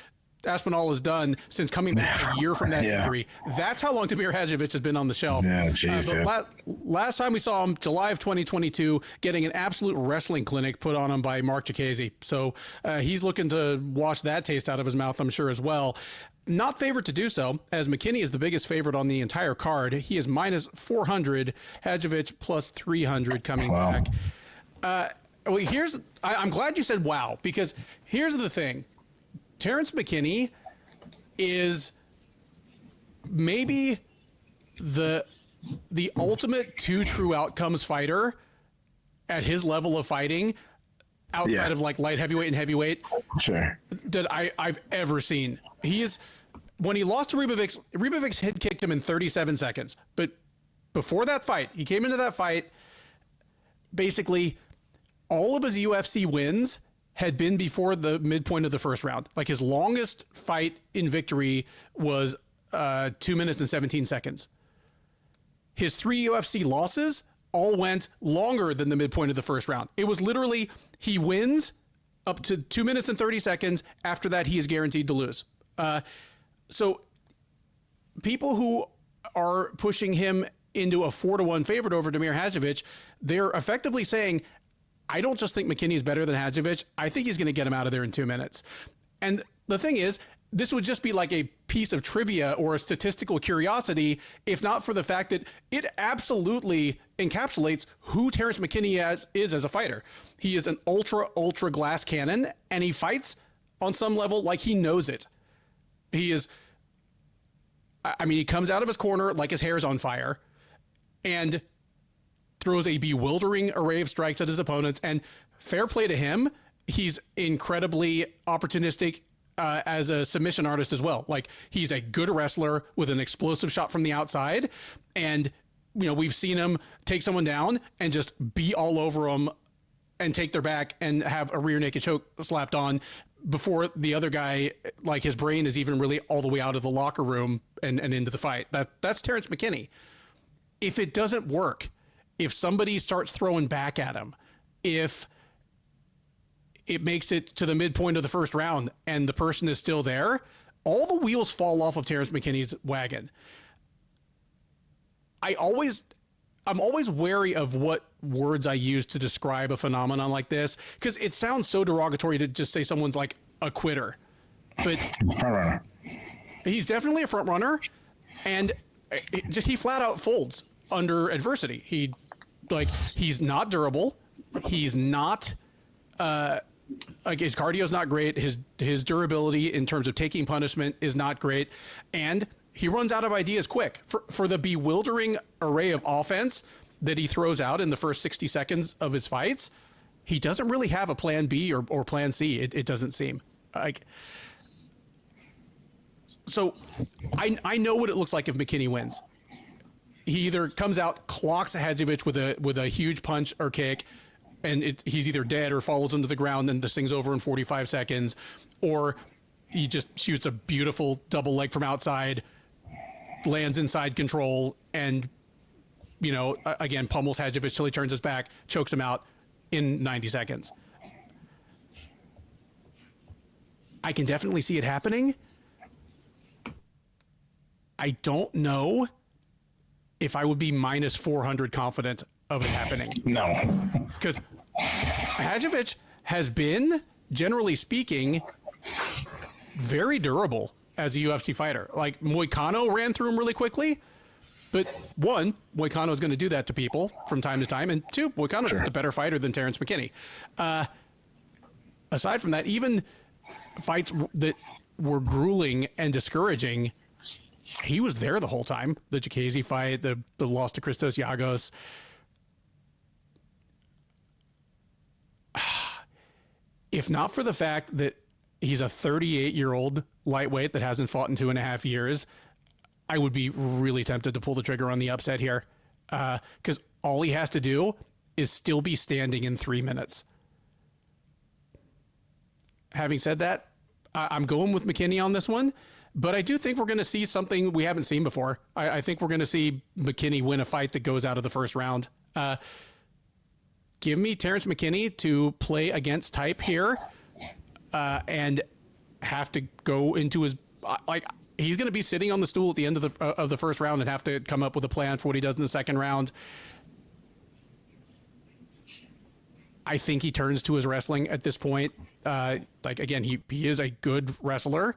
Aspinall has done since coming back a year from that injury. That's how long Damir Hadzovic has been on the shelf. But last time we saw him, July of 2022, getting an absolute wrestling clinic put on him by Mark Chikadze. So he's looking to wash that taste out of his mouth, I'm sure, as well. Not favored to do so, as McKinney is the biggest favorite on the entire card. He is minus 400, Hadzovic plus 300 coming back. I'm glad you said wow, because here's the thing. Terrance McKinney is maybe the ultimate two true outcomes fighter at his level of fighting, outside of like light heavyweight and heavyweight, that I've ever seen. He is, when he lost to Ribovics head kicked him in 37 seconds. But before that fight, he came into that fight, basically all of his UFC wins had been before the midpoint of the first round. Like, his longest fight in victory was 2 minutes and 17 seconds. His 3 UFC losses all went longer than the midpoint of the first round. It was literally, he wins up to 2 minutes and 30 seconds. After that, he is guaranteed to lose. So people who are pushing him into a 4-1 favorite over Damir Hadzovic, they're effectively saying, I don't just think McKinney is better than Hadzovic. I think he's going to get him out of there in 2 minutes. And the thing is, this would just be like a piece of trivia or a statistical curiosity, if not for the fact that it absolutely encapsulates who Terrance McKinney is as a fighter. He is an ultra glass cannon, and he fights on some level like he knows it. He comes out of his corner like his hair's on fire and throws a bewildering array of strikes at his opponents, and fair play to him. He's incredibly opportunistic as a submission artist as well. Like, he's a good wrestler with an explosive shot from the outside. And, we've seen him take someone down and just be all over him and take their back and have a rear naked choke slapped on before the other guy, like his brain is even really all the way out of the locker room and into the fight. That's Terrance McKinney. If it doesn't work, if somebody starts throwing back at him, if it makes it to the midpoint of the first round and the person is still there, all the wheels fall off of Terrance McKinney's wagon. I'm always wary of what words I use to describe a phenomenon like this, because it sounds so derogatory to just say someone's like a quitter. But front runner. He's definitely a front runner, and he flat out folds under adversity. He's not durable. He's not his cardio's not great. His durability in terms of taking punishment is not great, and he runs out of ideas quick. For the bewildering array of offense that he throws out in the first 60 seconds of his fights, he doesn't really have a plan B or plan C. It doesn't seem like. So I know what it looks like if McKinney wins. He either comes out, clocks Hadzovic with a huge punch or kick, and he's either dead or falls into the ground, and this thing's over in 45 seconds, or he just shoots a beautiful double leg from outside, lands inside control, and, again, pummels Hadzovic till he turns his back, chokes him out in 90 seconds. I can definitely see it happening. I don't know if I would be minus 400 confident of it happening. No. Because Hadzovic has been, generally speaking, very durable as a UFC fighter. Like, Moicano ran through him really quickly, but one, Moicano is going to do that to people from time to time, and two, Moicano's just a better fighter than Terrance McKinney. Aside from that, even fights that were grueling and discouraging, he was there the whole time. The Jacasey fight, the loss to Christos Giagos. If not for the fact that he's a 38-year-old lightweight that hasn't fought in 2.5 years, I would be really tempted to pull the trigger on the upset here, because all he has to do is still be standing in 3 minutes. Having said that, I'm going with McKinney on this one, but I do think we're going to see something we haven't seen before. I think we're going to see McKinney win a fight that goes out of the first round. Give me Terrance McKinney to play against type here, and have to go into his he's going to be sitting on the stool at the end of the first round and have to come up with a plan for what he does in the second round. I think he turns to his wrestling at this point. Again, he is a good wrestler.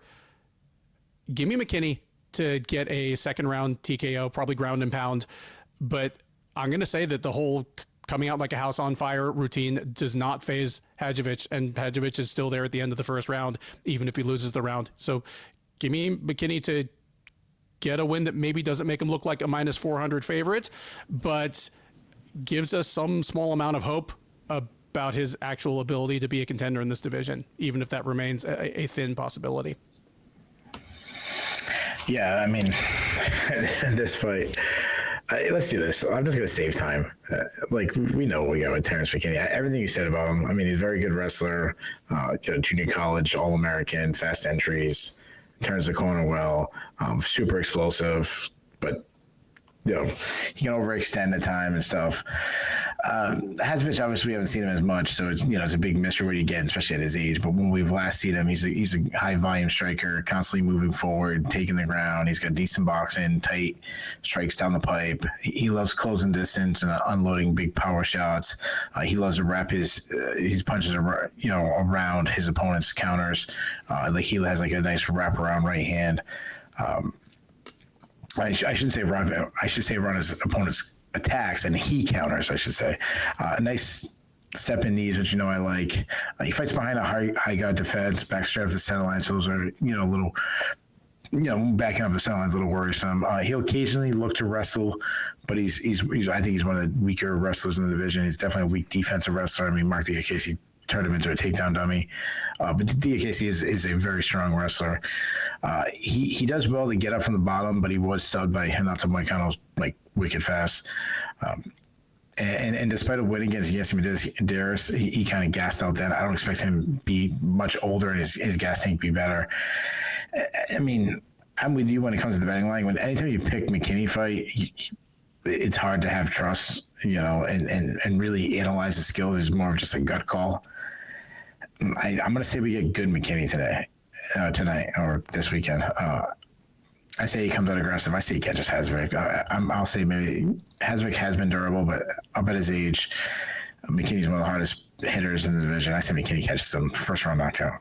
Give me McKinney to get a second round TKO, probably ground and pound. But I'm going to say that the whole coming out like a house on fire routine does not phase Hadzovic, and Hadzovic is still there at the end of the first round, even if he loses the round. So give me McKinney to get a win that maybe doesn't make him look like a minus 400 favorite, but gives us some small amount of hope about his actual ability to be a contender in this division, even if that remains a thin possibility. Yeah, I mean, this fight, let's do this. I'm just going to save time. We know what we got with Terrance McKinney. Everything you said about him, I mean, he's a very good wrestler, junior college, All-American, fast entries, turns the corner well, super explosive, but, he can overextend at time and stuff. Hadzovic, obviously, we haven't seen him as much, so it's a big mystery what you get, especially at his age. But when we've last seen him, he's a high volume striker, constantly moving forward, taking the ground. He's got decent boxing, tight strikes down the pipe. He loves closing distance and unloading big power shots. He loves to wrap his punches around his opponent's counters. He has a nice wraparound right hand. I shouldn't say run. I should say run his opponent's attacks, and he counters, I should say. A nice step in knees, which I like. He fights behind a high guard defense, back straight up the center line, so those are a little, backing up the center line's a little worrisome. He'll occasionally look to wrestle, but he's I think he's one of the weaker wrestlers in the division. He's definitely a weak defensive wrestler. I mean, Mark Diakese turned him into a takedown dummy, but Diakese is a very strong wrestler. He does well to get up from the bottom, but he was subbed by Renato Moicano's wicked fast. And despite a win against Jasmine, he kind of gassed out then. I don't expect him to be much older and his gas tank be better. I mean, I'm with you when it comes to the betting line. When anytime you pick McKinney fight, it's hard to have trust, and really analyze the skills. It's more of just a gut call. I'm going to say we get good McKinney tonight or this weekend. I say he comes out aggressive. I say he catches Hadzovic. I'll say maybe Hadzovic has been durable, but up at his age, McKinney's one of the hardest hitters in the division. I say McKinney catches him first round knockout.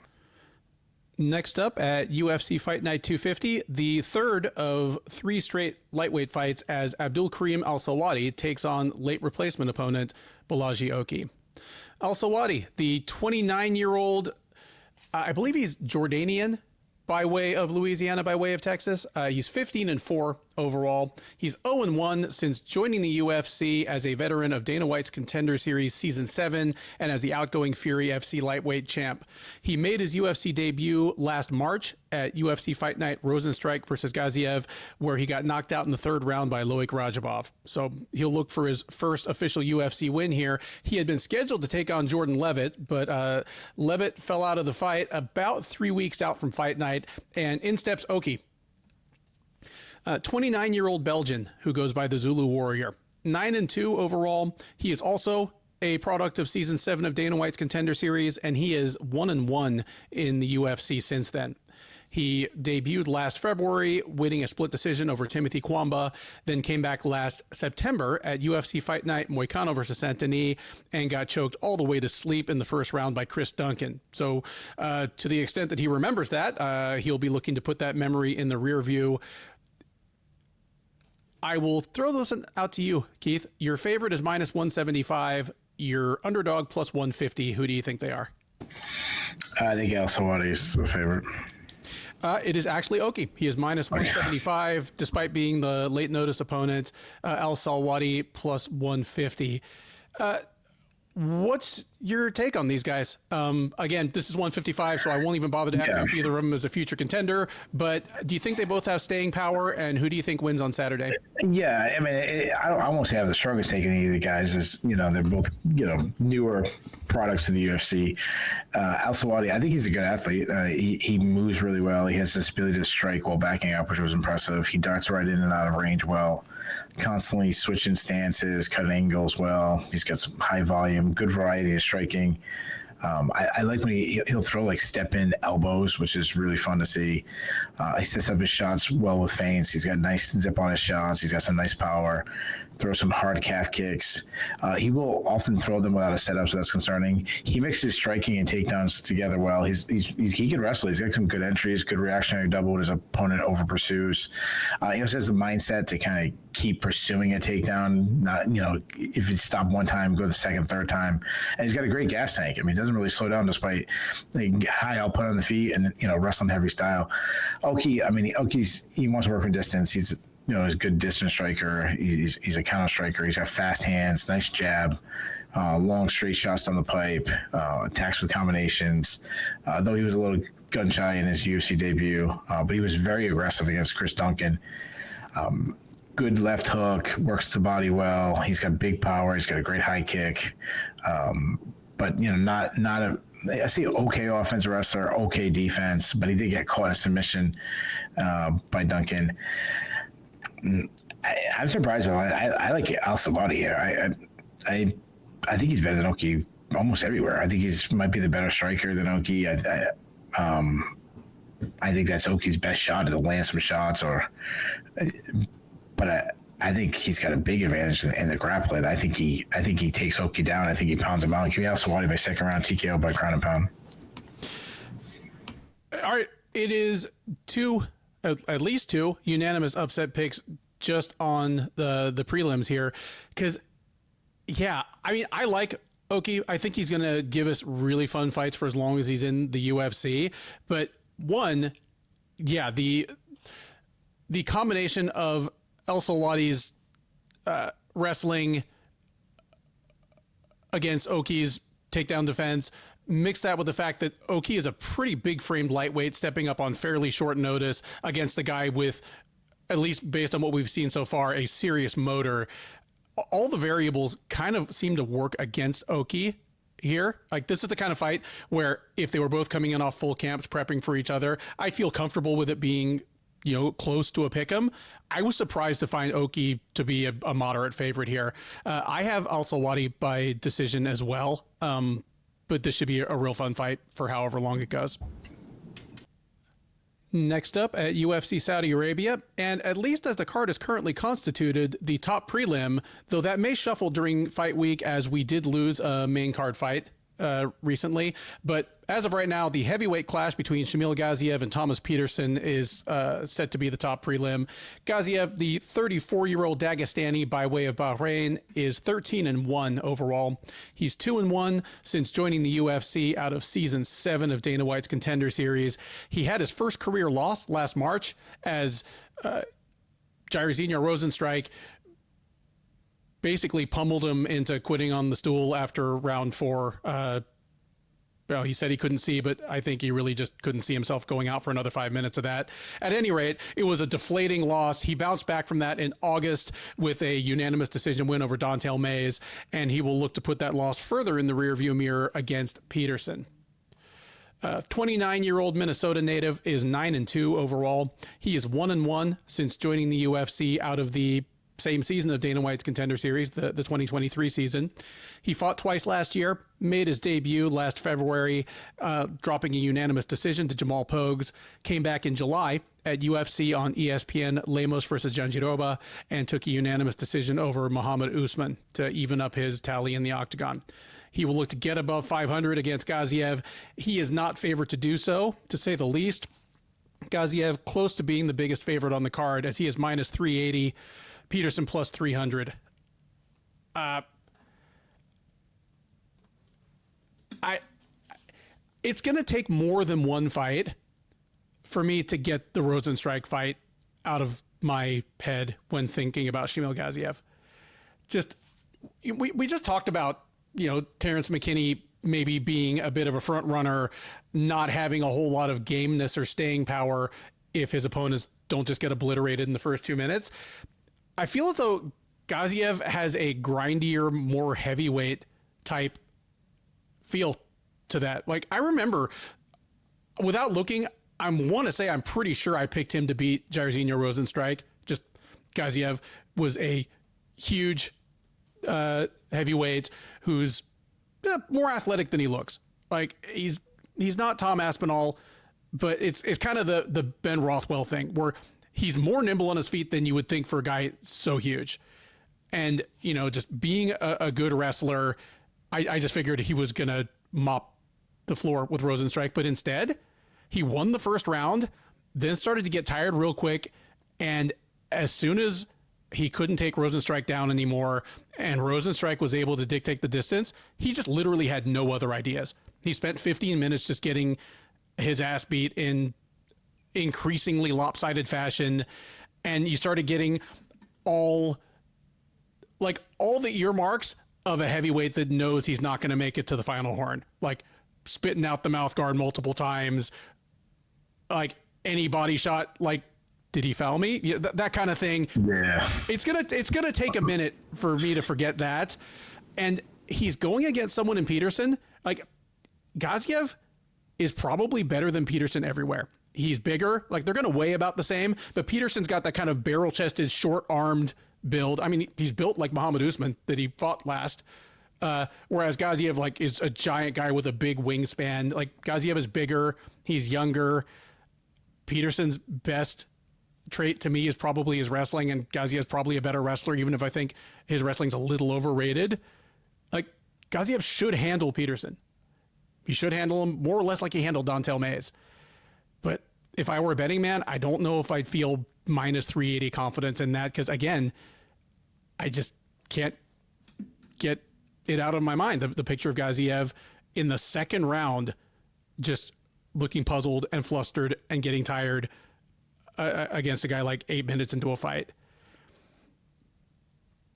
Next up at UFC Fight Night 250, the third of 3 straight lightweight fights as Abdul-Kareem Al-Selwady takes on late replacement opponent Bolaji Oki. Al-Selwady, the 29-year-old, I believe he's Jordanian, by way of Louisiana, by way of Texas. He's 15-4 overall. He's 0-1 since joining the UFC as a veteran of Dana White's Contender Series Season 7 and as the outgoing Fury FC lightweight champ. He made his UFC debut last March at UFC Fight Night Rosenstrike versus Gaziev, where he got knocked out in the 3rd round by Loic Rajabov. So he'll look for his first official UFC win here. He had been scheduled to take on Jordan Levitt, but Levitt fell out of the fight about 3 weeks out from Fight Night, and in steps Oki. 29-year-old Belgian who goes by the Zulu Warrior. 9-2 overall. He is also a product of Season 7 of Dana White's Contender Series, and he is 1-1 in the UFC since then. He debuted last February, winning a split decision over Timothy Kwamba, then came back last September at UFC Fight Night Moicano versus Saint-Denis and got choked all the way to sleep in the first round by Chris Duncan. So to the extent that he remembers that, he'll be looking to put that memory in the rear view. I will throw those out to you, Keith. Your favorite is -175. Your underdog +150. Who do you think they are? I think Al-Selwady is the favorite. It is actually Oki. He is -175, despite being the late notice opponent. Al-Selwady +150. What's your take on these guys? Again, this is 155, so I won't even bother to ask if either of them is a future contender. But do you think they both have staying power? And who do you think wins on Saturday? Yeah, I mean, I won't say I have the strongest take in either of the guys. Is they're both newer products in the UFC. Al-Selwady, I think he's a good athlete. He moves really well. He has this ability to strike while backing up, which was impressive. He darts right in and out of range well. Constantly switching stances, cutting angles well. He's got some high volume, good variety of striking. I like when he'll throw like step in elbows, which is really fun to see. He sets up his shots well with feints. He's got nice zip on his shots. He's got some nice power. Throws some hard calf kicks. He will often throw them without a setup, so that's concerning. He mixes striking and takedowns together well. He can wrestle. He's got some good entries, good reactionary double when his opponent over pursues. He also has the mindset to kind of keep pursuing a takedown. Not if you stop one time, go the second, third time. And he's got a great gas tank. I mean, he doesn't really slow down despite high output on the feet and wrestling heavy style. Oki wants to work from distance. He's a good distance striker. He's a counter striker. He's got fast hands, nice jab, long straight shots down the pipe, attacks with combinations. Though he was a little gun shy in his UFC debut, but he was very aggressive against Chris Duncan. Good left hook, works the body well. He's got big power. He's got a great high kick, but not a. I see okay offensive wrestler, okay defense, but he did get caught in a submission by Duncan. I'm surprised, but I like Al-Selwady here. I think he's better than Oki almost everywhere. I think he's might be the better striker than Oki. I think that's Oki's best shot to land some shots, but I think he's got a big advantage in the grappling. I think he takes Oki down. I think he pounds him out. Give me Al-Selwady by second round TKO by ground and pound. All right, it is at least two unanimous upset picks just on the prelims here. Because, I like Oki. I think he's going to give us really fun fights for as long as he's in the UFC. But the combination of Al-Selwady's wrestling against Oki's takedown defense, mix that with the fact that Oki is a pretty big framed lightweight stepping up on fairly short notice against the guy with, at least based on what we've seen so far, a serious motor. all the variables kind of seem to work against Oki here. Like, this is the kind of fight where if they were both coming in off full camps, prepping for each other, I'd feel comfortable with it being, close to a pick'em. I was surprised to find Oki to be a moderate favorite here. I have Al-Selwady by decision as well. But this should be a real fun fight for however long it goes. Next up at UFC Saudi Arabia, and at least as the card is currently constituted, the top prelim, though that may shuffle during fight week as we did lose a main card fight recently. But as of right now, the heavyweight clash between Shamil Gaziev and Thomas Petersen is set to be the top prelim. Gaziev, the 34-year-old Dagestani by way of Bahrain, is 13-1 overall. He's 2-1 since joining the UFC out of season 7 of Dana White's Contender Series. He had his first career loss last March as Jairzinho Rozenstruik basically pummeled him into quitting on the stool after round 4. Well, he said he couldn't see, but I think he really just couldn't see himself going out for another 5 minutes of that. At any rate, it was a deflating loss. He bounced back from that in August with a unanimous decision win over Dontel Mays, and he will look to put that loss further in the rearview mirror against Petersen. 29-year-old Minnesota native is 9-2 overall. He is 1-1 since joining the UFC out of the same season of Dana White's Contender Series, the 2023 season. He fought twice last year, made his debut last February, dropping a unanimous decision to Jamal Pogues, came back in July at UFC on ESPN, Lemos versus Jandiroba, and took a unanimous decision over Muhammad Usman to even up his tally in the octagon. He will look to get above 500 against Gaziev. He is not favored to do so, to say the least. Gaziev close to being the biggest favorite on the card as he is minus 380. Petersen plus 300. It's going to take more than one fight for me to get the Rozenstruik fight out of my head when thinking about Shamil Gaziev. We just talked about, Terrance McKinney maybe being a bit of a front runner, not having a whole lot of gameness or staying power if his opponents don't just get obliterated in the first 2 minutes. I feel as though Gaziev has a grindier, more heavyweight type feel to that. Like, I remember, without looking, I want to say I'm pretty sure I picked him to beat Jairzinho Rozenstruik. Just Gaziev was a huge heavyweight who's more athletic than he looks. Like, he's not Tom Aspinall, but it's kind of the Ben Rothwell thing where he's more nimble on his feet than you would think for a guy so huge. And, just being a good wrestler, I just figured he was going to mop the floor with Rozenstruik. But instead, he won the first round, then started to get tired real quick. And as soon as he couldn't take Rozenstruik down anymore and Rozenstruik was able to dictate the distance, he just literally had no other ideas. He spent 15 minutes just getting his ass beat in increasingly lopsided fashion, and you started getting all the earmarks of a heavyweight that knows he's not going to make it to the final horn, like spitting out the mouth guard multiple times, like any body shot, like, did he foul me? Yeah, that kind of thing. Yeah, it's gonna take a minute for me to forget that. And he's going against someone in Petersen. Like, Gaziev is probably better than Petersen everywhere. He's bigger, like they're going to weigh about the same, but Petersen's got that kind of barrel-chested, short-armed build. I mean, he's built like Muhammad Usman that he fought last, whereas Gaziev is a giant guy with a big wingspan. Like, Gaziev is bigger, he's younger. Petersen's best trait to me is probably his wrestling, and Gaziev's probably a better wrestler, even if I think his wrestling's a little overrated. Like, Gaziev should handle Petersen. He should handle him more or less like he handled Dontel Mays. But if I were a betting man, I don't know if I'd feel minus 380 confidence in that, because, again, I just can't get it out of my mind. The picture of Gaziev in the second round just looking puzzled and flustered and getting tired against a guy like 8 minutes into a fight.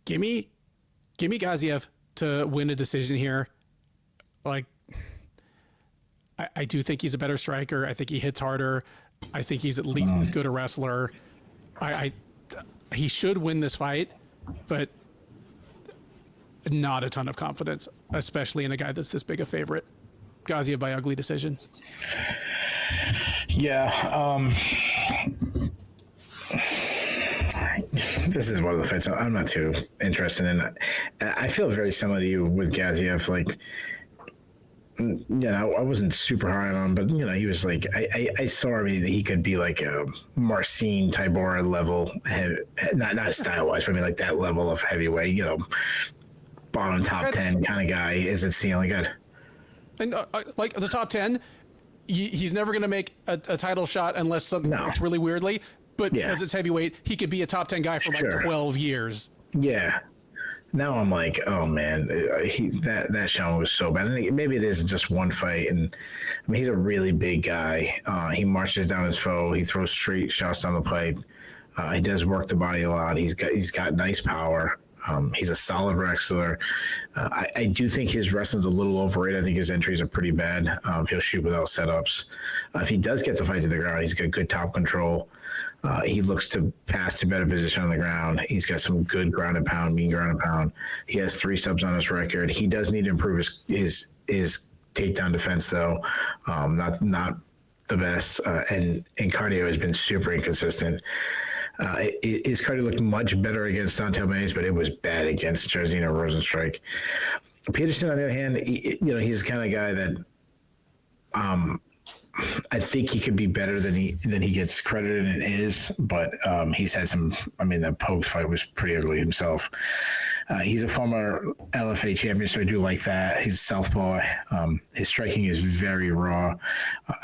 Give me Gaziev to win a decision here. Like, I do think he's a better striker. I think he hits harder. I think he's at least as good a wrestler. He should win this fight, but not a ton of confidence, especially in a guy that's this big a favorite. Gaziev by ugly decision. Yeah. This is one of the fights I'm not too interested in. I feel very similar to you with Gaziev. Like, I wasn't super high on him, but, he was like, I saw that he could be like a Marcin Tybura level, not style-wise, but I mean like that level of heavyweight, bottom top 10 kind of guy. Is it ceiling good? And like the top 10, he's never going to make a title shot unless something works really weirdly. But as it's heavyweight, he could be a top 10 guy for like 12 years. Yeah. Now I'm like, oh man, that showing was so bad. And maybe it is just one fight, and I mean he's a really big guy. He marches down his foe. He throws straight shots down the pipe. He does work the body a lot. He's got nice power. He's a solid wrestler. I do think his wrestling's a little overrated. I think his entries are pretty bad. He'll shoot without setups. If he does get the fight to the ground, he's got good top control. He looks to pass to better position on the ground. He's got some good ground and pound, mean ground and pound. He has 3 subs on his record. He does need to improve his takedown defense, though. Not the best. And cardio has been super inconsistent. His cardio looked much better against Dante Mays, but it was bad against Jairzinho Rosenstrike. Petersen, on the other hand, he's the kind of guy that I think he could be better than he gets credited and is, but he's had some. I mean, the Pogues fight was pretty ugly himself. He's a former LFA champion, so I do like that. He's a southpaw. His striking is very raw.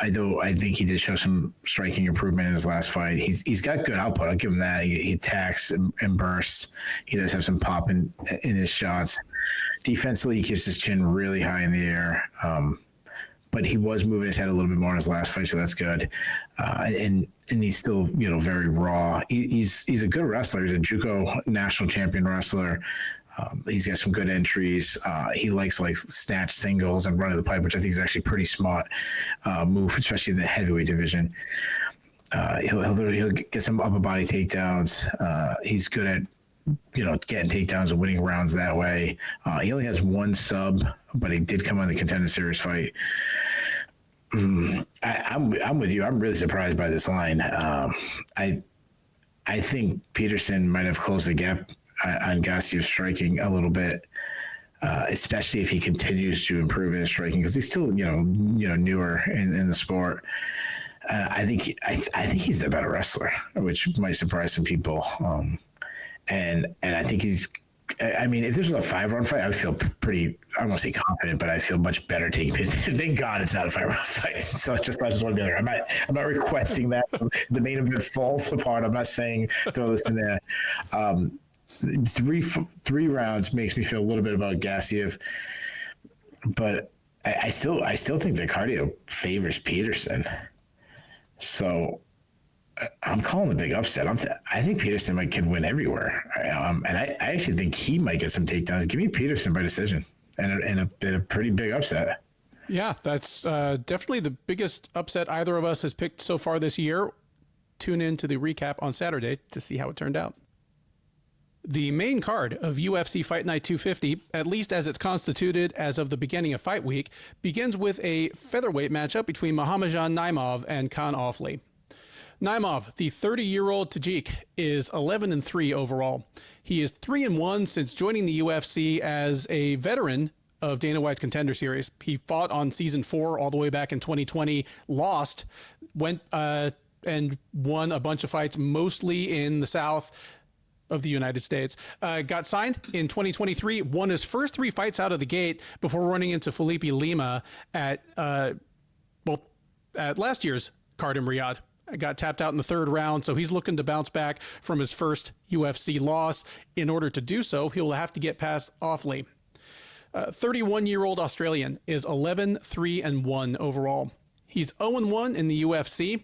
I think he did show some striking improvement in his last fight. He's got good output. I'll give him that. He attacks and bursts. He does have some pop in his shots. Defensively, he keeps his chin really high in the air. But he was moving his head a little bit more in his last fight, so that's good. And he's still, very raw. He's a good wrestler. He's a JUCO national champion wrestler. He's got some good entries. He likes snatch singles and run to the pipe, which I think is actually pretty smart move, especially in the heavyweight division. He'll get some upper body takedowns. He's good at getting takedowns and winning rounds that way. He only has 1 sub, but he did come on the Contender Series fight. I'm with you. I'm really surprised by this line. I think Petersen might have closed the gap on Gaziev's striking a little bit, especially if he continues to improve in his striking, because he's still newer in the sport. I think he's the better wrestler, which might surprise some people. And I think I mean, if this was a 5-round fight, I would feel pretty, I don't want to say confident, but I feel much better taking it. Thank God it's not a 5-round fight. So I just want to be there. I'm not requesting that the main event falls apart. I'm not saying throw this in there. Three rounds makes me feel a little bit about Gaziev, but I still think the cardio favors Petersen. So I'm calling the big upset. I think Petersen could win everywhere. And I actually think he might get some takedowns. Give me Petersen by decision and a pretty big upset. Yeah, that's definitely the biggest upset either of us has picked so far this year. Tune in to the recap on Saturday to see how it turned out. The main card of UFC Fight Night 250, at least as it's constituted as of the beginning of Fight Week, begins with a featherweight matchup between Muhammadjon Naimov and Khan Offley. Naimov, the 30-year-old Tajik, is 11-3 overall. He is 3-1 since joining the UFC as a veteran of Dana White's Contender Series. He fought on season 4 all the way back in 2020, lost, went and won a bunch of fights, mostly in the South of the United States. Got signed in 2023, won his first 3 fights out of the gate before running into Felipe Lima at last year's card in Riyadh. Got tapped out in the 3rd round, so he's looking to bounce back from his first UFC loss. In order to do so, he'll have to get past Offley. 31-year-old Australian is 11-3-1 overall. He's 0-1 in the UFC.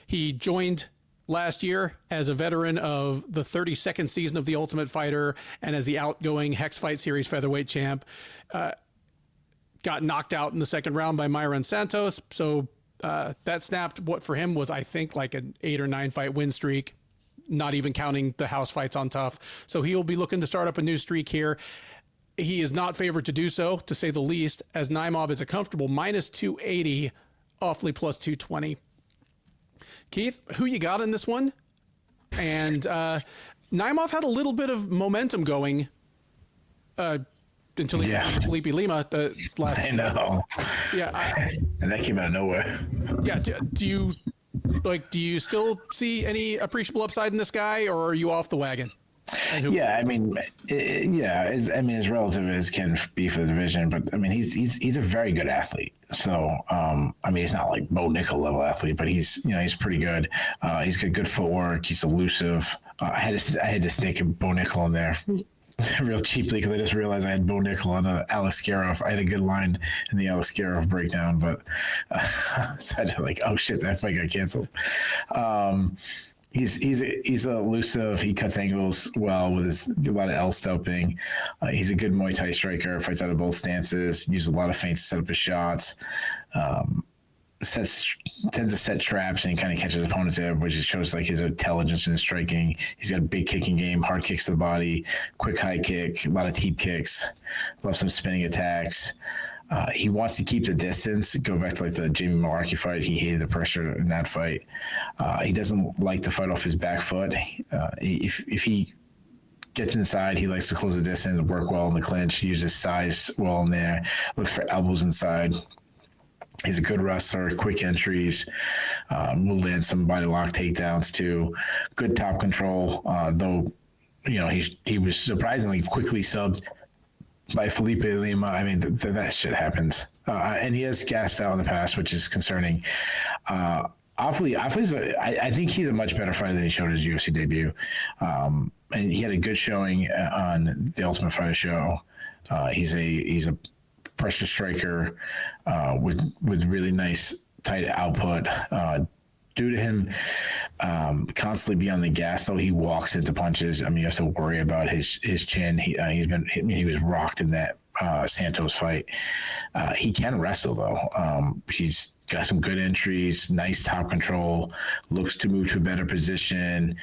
He joined last year as a veteran of the 32nd season of The Ultimate Fighter and as the outgoing Hex Fight Series featherweight champ. Got knocked out in the 2nd round by Mayra and Santos, so that snapped what for him was, I think, like an 8 or 9 fight win streak, not even counting the house fights on Tough. So he'll be looking to start up a new streak here. he is not favored to do so, to say the least, as Naimov is a comfortable -280, Offley +220. Keith, who you got in this one? And Naimov had a little bit of momentum going until he beat Felipe Lima last. I know. Yeah, and that came out of nowhere. Yeah, do you still see any appreciable upside in this guy, or are you off the wagon? Yeah, I mean, as relative as can be for the division, but I mean, he's a very good athlete. So, I mean, he's not like Bo Nickal level athlete, but he's pretty good. He's got good footwork. He's elusive. I had to stick Bo Nickal in there real cheaply because I just realized I had Bo Nickal on Alex Garoff. I had a good line in the Alex Garoff breakdown, but so I had to oh shit, that fight got canceled. He's elusive. He cuts angles well with a lot of L stepping. He's a good Muay Thai striker. Fights out of both stances. Uses a lot of feints to set up his shots. Tends to set traps and kind of catches opponents there, which shows his intelligence in his striking. He's got a big kicking game, hard kicks to the body, quick high kick, a lot of teep kicks, loves some spinning attacks. He wants to keep the distance. Go back to the Jamie Malarkey fight. He hated the pressure in that fight. He doesn't like to fight off his back foot. If he gets inside, he likes to close the distance, work well in the clinch, use his size well in there, look for elbows inside. He's a good wrestler, quick entries, will land some body lock takedowns too. Good top control, though, he was surprisingly quickly subbed by Felipe Lima. I mean, that shit happens. And he has gassed out in the past, which is concerning. Offley's I think he's a much better fighter than he showed his UFC debut. And he had a good showing on the Ultimate Fighter show. He's a pressure striker with really nice tight output. Due to him constantly be on the gas, though, he walks into punches. I mean, you have to worry about his chin. He was rocked in that Santos fight. He can wrestle, though. He's got some good entries, nice top control, looks to move to a better position.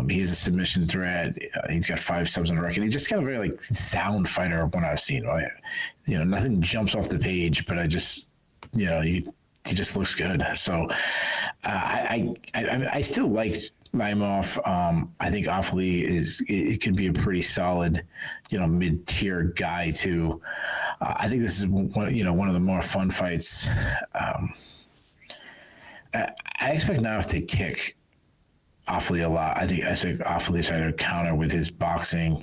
He has a submission threat. He's got 5 subs on the record. He's just got a very sound fighter when I've seen. Right? Nothing jumps off the page, but he just looks good. So I still like Naimov. I think Offley it could be a pretty solid, mid-tier guy too. I think this is one of the more fun fights. I expect Naimov to kick Offley a lot. I think Offley trying to counter with his boxing.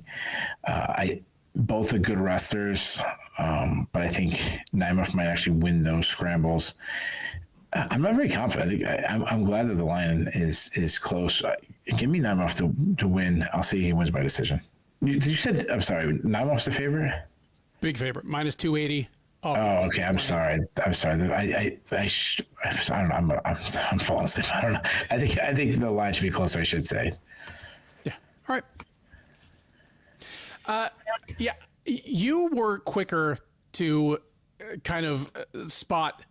Both are good wrestlers, but I think Naimov might actually win those scrambles. I'm not very confident. I think I'm glad that the line is close. Give me Naimov to win. I'll see he wins by decision. Did you say? I'm sorry. Naimov's the favorite. Big favorite, -280. Oh, okay. I'm sorry. I don't know. I'm falling asleep. I don't know. I think the line should be closer, I should say. Yeah. All right. Yeah. You were quicker to kind of spot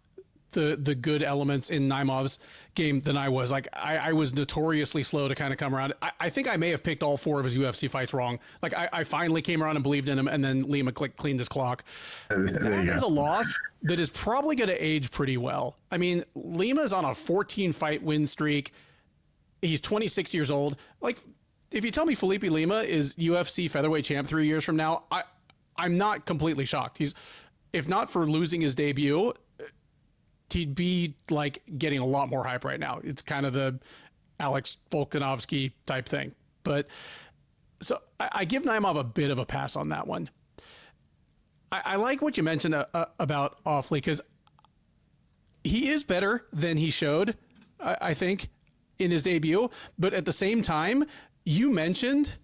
the good elements in Naimov's game than I was. I was notoriously slow to kind of come around. I think I may have picked all 4 of his UFC fights wrong. I finally came around and believed in him, and then Lima cleaned his clock. That is a loss that is probably going to age pretty well. I mean, Lima's on a 14-fight win streak. He's 26 years old. If you tell me Felipe Lima is UFC featherweight champ 3 years from now, I'm not completely shocked. If not for losing his debut, he'd be getting a lot more hype right now. It's kind of the Alex Volkanovski type thing. But so I give Naimov a bit of a pass on that one. I like what you mentioned about Offley, because he is better than he showed, I think, in his debut. But at the same time, you mentioned,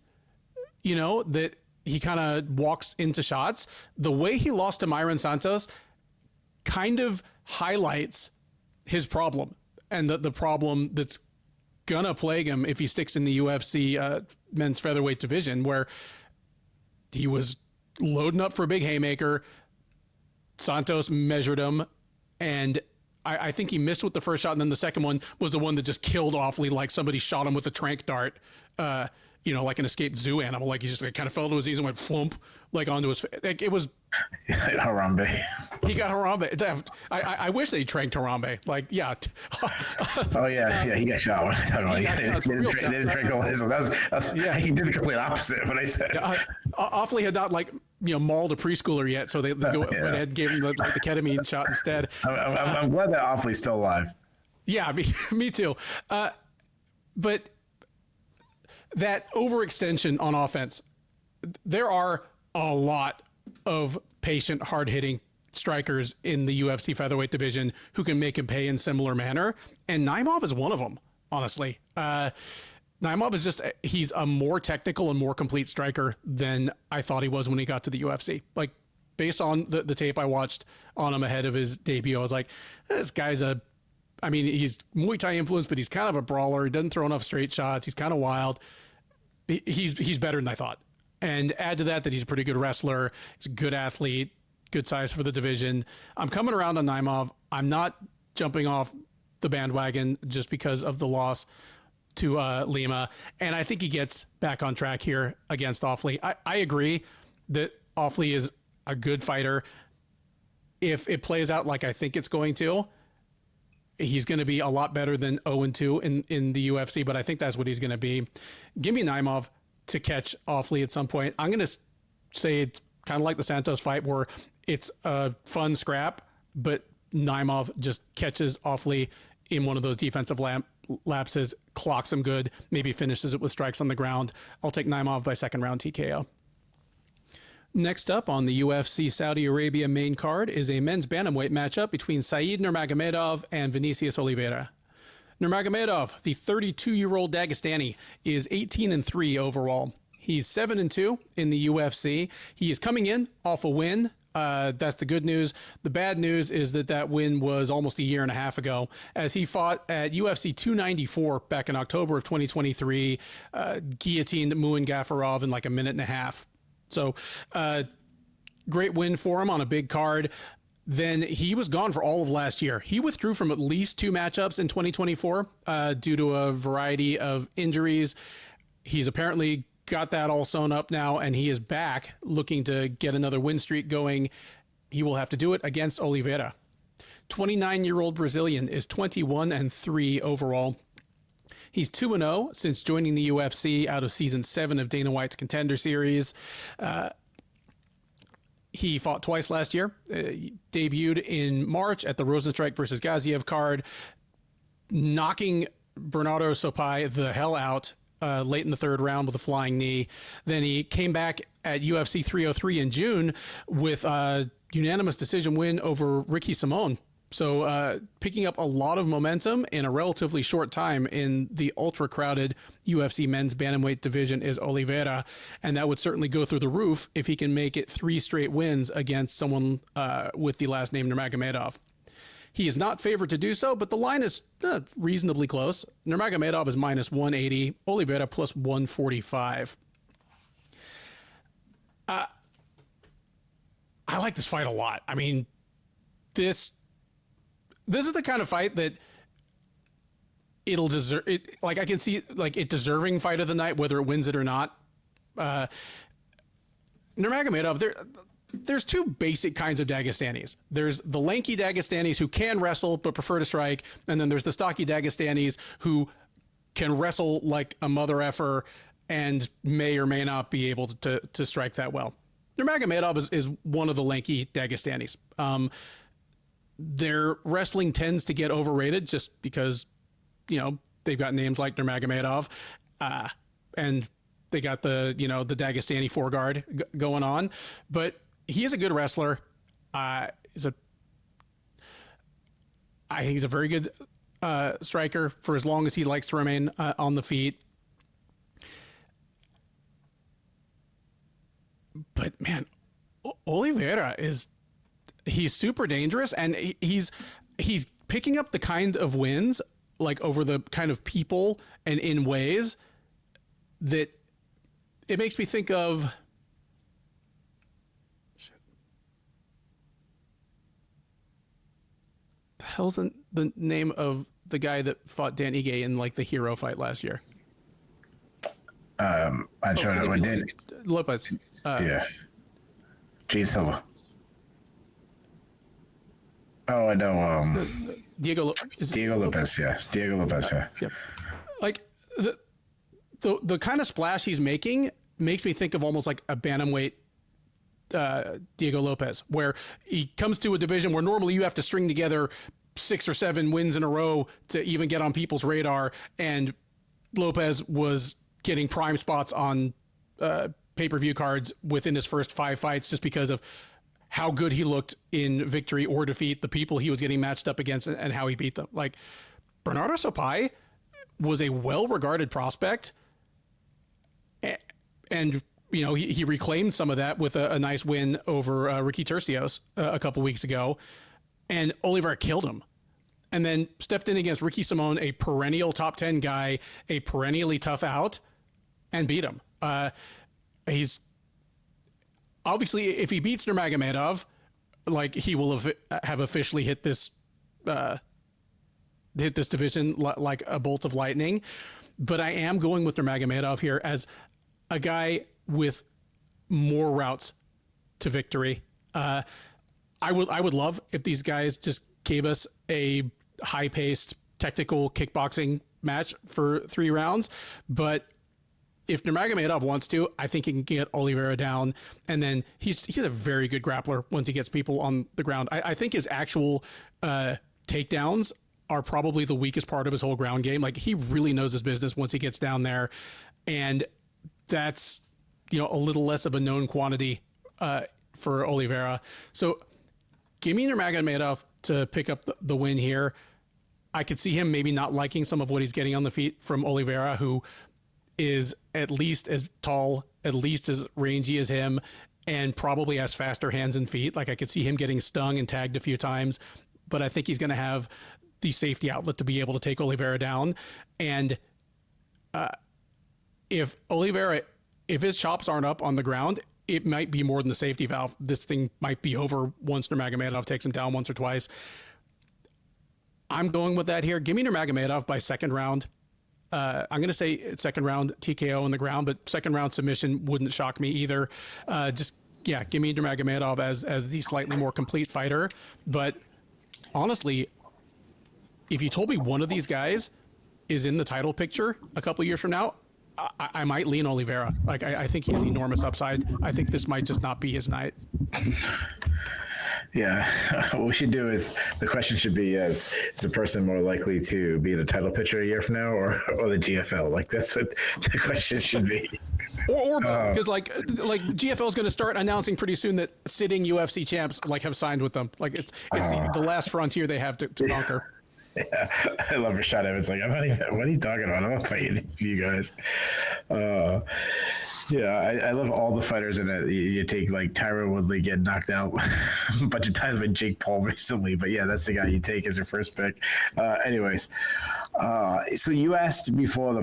that he kind of walks into shots. The way he lost to Myron Santos kind of highlights his problem, and the problem that's gonna plague him if he sticks in the UFC men's featherweight division, where he was loading up for a big haymaker. Santos measured him, and I think he missed with the first shot, and then the second one was the one that just killed Offley, like somebody shot him with a tranq dart like an escaped zoo animal. Like he just kind of fell to his knees and went flump like onto his face. Like it was Harambe. He got Harambe. I wish they tranked Harambe. Like, yeah. Oh yeah, he got shot. They didn't drink all his. Yeah, he did the complete opposite of what I said. Awfully had not mauled a preschooler yet, so they went ahead and gave him the ketamine shot instead. I'm glad that Awfully's still alive. Yeah, me too. But that overextension on offense, there are a lot of patient, hard-hitting strikers in the UFC featherweight division who can make him pay in similar manner, and Naimov is one of them, honestly. Naimov is he's a more technical and more complete striker than I thought he was when he got to the UFC. Like, based on the tape I watched on him ahead of his debut, I was like, this guy's he's Muay Thai influenced, but he's kind of a brawler. He doesn't throw enough straight shots. He's kind of wild. He's better than I thought. And add to that he's a pretty good wrestler. He's a good athlete, good size for the division. I'm coming around on Naimov. I'm not jumping off the bandwagon just because of the loss to Lima. And I think he gets back on track here against Awfully. I agree that Awfully is a good fighter. If it plays out like I think it's going to, he's going to be a lot better than 0-2 in the UFC, but I think that's what he's going to be. Give me Naimov to catch Awfully at some point. I'm going to say it's kind of like the Santos fight where it's a fun scrap, but Naimov just catches Awfully in one of those defensive lapses, clocks him good, maybe finishes it with strikes on the ground. I'll take Naimov by second round TKO. Next up on the UFC Saudi Arabia main card is a men's bantamweight matchup between Said Nurmagomedov and Vinicius Oliveira. Nurmagomedov, the 32-year-old Dagestani, is 18-3 overall. He's 7-2 in the UFC. He is coming in off a win. That's the good news. The bad news is that win was almost a year and a half ago, as he fought at UFC 294 back in October of 2023, guillotined Muin Gafarov in like a minute and a half. So, great win for him on a big card. Then he was gone for all of last year. He withdrew from at least 2 matchups in 2024 due to a variety of injuries. He's apparently got that all sewn up now, and he is back looking to get another win streak going. He will have to do it against Oliveira. 29-year-old Brazilian is 21-3 overall. He's 2-0 since joining the UFC out of season 7 of Dana White's Contender Series. He fought twice last year, debuted in March at the Rosenstrike versus Gaziev card, knocking Bernardo Sopai the hell out late in the third round with a flying knee. Then he came back at UFC 303 in June with a unanimous decision win over Ricky Simon. So picking up a lot of momentum in a relatively short time in the ultra-crowded UFC men's bantamweight division is Oliveira, and that would certainly go through the roof if he can make it 3 straight wins against someone with the last name Nurmagomedov. He is not favored to do so, but the line is reasonably close. Nurmagomedov is minus 180, Oliveira plus 145. I like this fight a lot. I mean, this is the kind of fight that it'll deserve it. Like, I can see like it deserving fight of the night, whether it wins it or not. Nurmagomedov, there's 2 basic kinds of Dagestanis. There's the lanky Dagestanis who can wrestle but prefer to strike, and then there's the stocky Dagestanis who can wrestle like a mother effer and may or may not be able to strike that well. Nurmagomedov is one of the lanky Dagestanis. Their wrestling tends to get overrated just because, they've got names like Nurmagomedov, and they got the Dagestani foreguard going on. But he is a good wrestler. He's a very good striker for as long as he likes to remain on the feet. But man, Oliveira he's super dangerous, and he's picking up the kind of wins like over the kind of people and in ways that it makes me think of the hell's the name of the guy that fought Dan Ige in like the hero fight last year? I showed it. Then Lopez. yeah, Gene Silva. Oh, I know. Diego Lopez. Yeah, Diego Lopez. Yeah. Yep. Like the kind of splash he's making makes me think of almost like a bantamweight Diego Lopez, where he comes to a division where normally you have to string together 6 or 7 wins in a row to even get on people's radar, and Lopez was getting prime spots on pay-per-view cards within his first 5 fights just because of how good he looked in victory or defeat, the people he was getting matched up against, and how he beat them. Like, Bernardo Sopai was a well-regarded prospect, and you know, he reclaimed some of that with a nice win over Ricky Tercios a couple weeks ago, and Oliveira killed him. And then stepped in against Ricky Simon, a perennial top 10 guy, a perennially tough out, and beat him. He's obviously, if he beats Nurmagomedov, like, he will have officially hit this division like a bolt of lightning. But I am going with Nurmagomedov here as a guy with more routes to victory. I would love if these guys just gave us a high-paced technical kickboxing match for 3 rounds, but if Nurmagomedov wants to, I think he can get Oliveira down, and then he's a very good grappler once he gets people on the ground. I think his actual takedowns are probably the weakest part of his whole ground game. Like, he really knows his business once he gets down there, and that's, you know, a little less of a known quantity for Oliveira. So give me Nurmagomedov to pick up the win here. I could see him maybe not liking some of what he's getting on the feet from Oliveira, who is at least as tall, at least as rangy as him, and probably has faster hands and feet. Like, I could see him getting stung and tagged a few times, but I think he's going to have the safety outlet to be able to take Oliveira down. And if his chops aren't up on the ground, it might be more than the safety valve. This thing might be over once Nurmagomedov takes him down once or twice. I'm going with that here. Give me Nurmagomedov by second round. I'm going to say second round TKO on the ground, but second round submission wouldn't shock me either. Give me Nurmagomedov as the slightly more complete fighter. But honestly, if you told me one of these guys is in the title picture a couple years from now, I might lean Oliveira. Like, I think he has enormous upside. I think this might just not be his night. Yeah, what we should do is, the question should be, is the person more likely to be in a title picture a year from now, or the GFL? Like, that's what the question should be. Or because like GFL is going to start announcing pretty soon that sitting UFC champs like have signed with them. Like, it's the last frontier they have to conquer. Yeah, I love Rashad Evans. Like, what are you talking about? I'm not fighting you guys. I love all the fighters in it. You take, like, Tyron Woodley getting knocked out a bunch of times by Jake Paul recently, but yeah, that's the guy you take as your first pick. So you asked before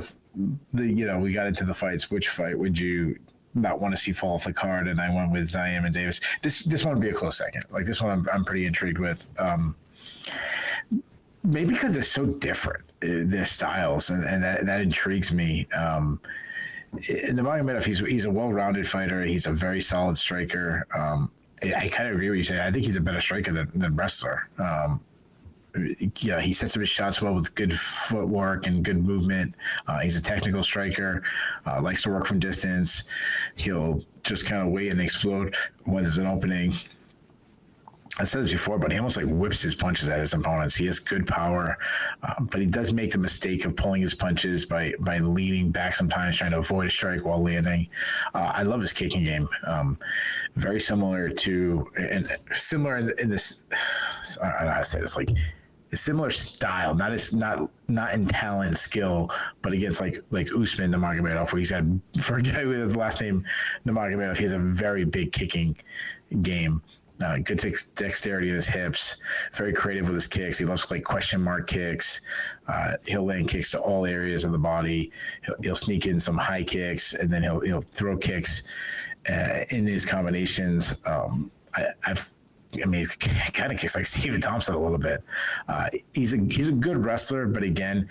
we got into the fights, which fight would you not want to see fall off the card? And I went with Ziam and Davis. This one would be a close second. Like, this one I'm pretty intrigued with. Maybe because they're so different, their styles, and that intrigues me. Nurmagomedov, he's a well-rounded fighter. He's a very solid striker. I kind of agree with you saying. I think he's a better striker than wrestler. He sets up his shots well with good footwork and good movement. He's a technical striker, likes to work from distance. He'll just kind of wait and explode when there's an opening. I said this before, but he almost like whips his punches at his opponents. He has good power, but he does make the mistake of pulling his punches by leaning back sometimes, trying to avoid a strike while landing. I love his kicking game. Very similar to, and similar in this, I don't know how to say this, like, a similar style, not in talent and skill, but against like Usman Nurmagomedov, where he's had, for a guy with the last name Nurmagomedov, he has a very big kicking game. Good dexterity in his hips, very creative with his kicks. He loves like question mark kicks. He'll land kicks to all areas of the body. He'll sneak in some high kicks, and then he'll throw kicks in his combinations. He kind of kicks like Stephen Thompson a little bit. He's a good wrestler, but again,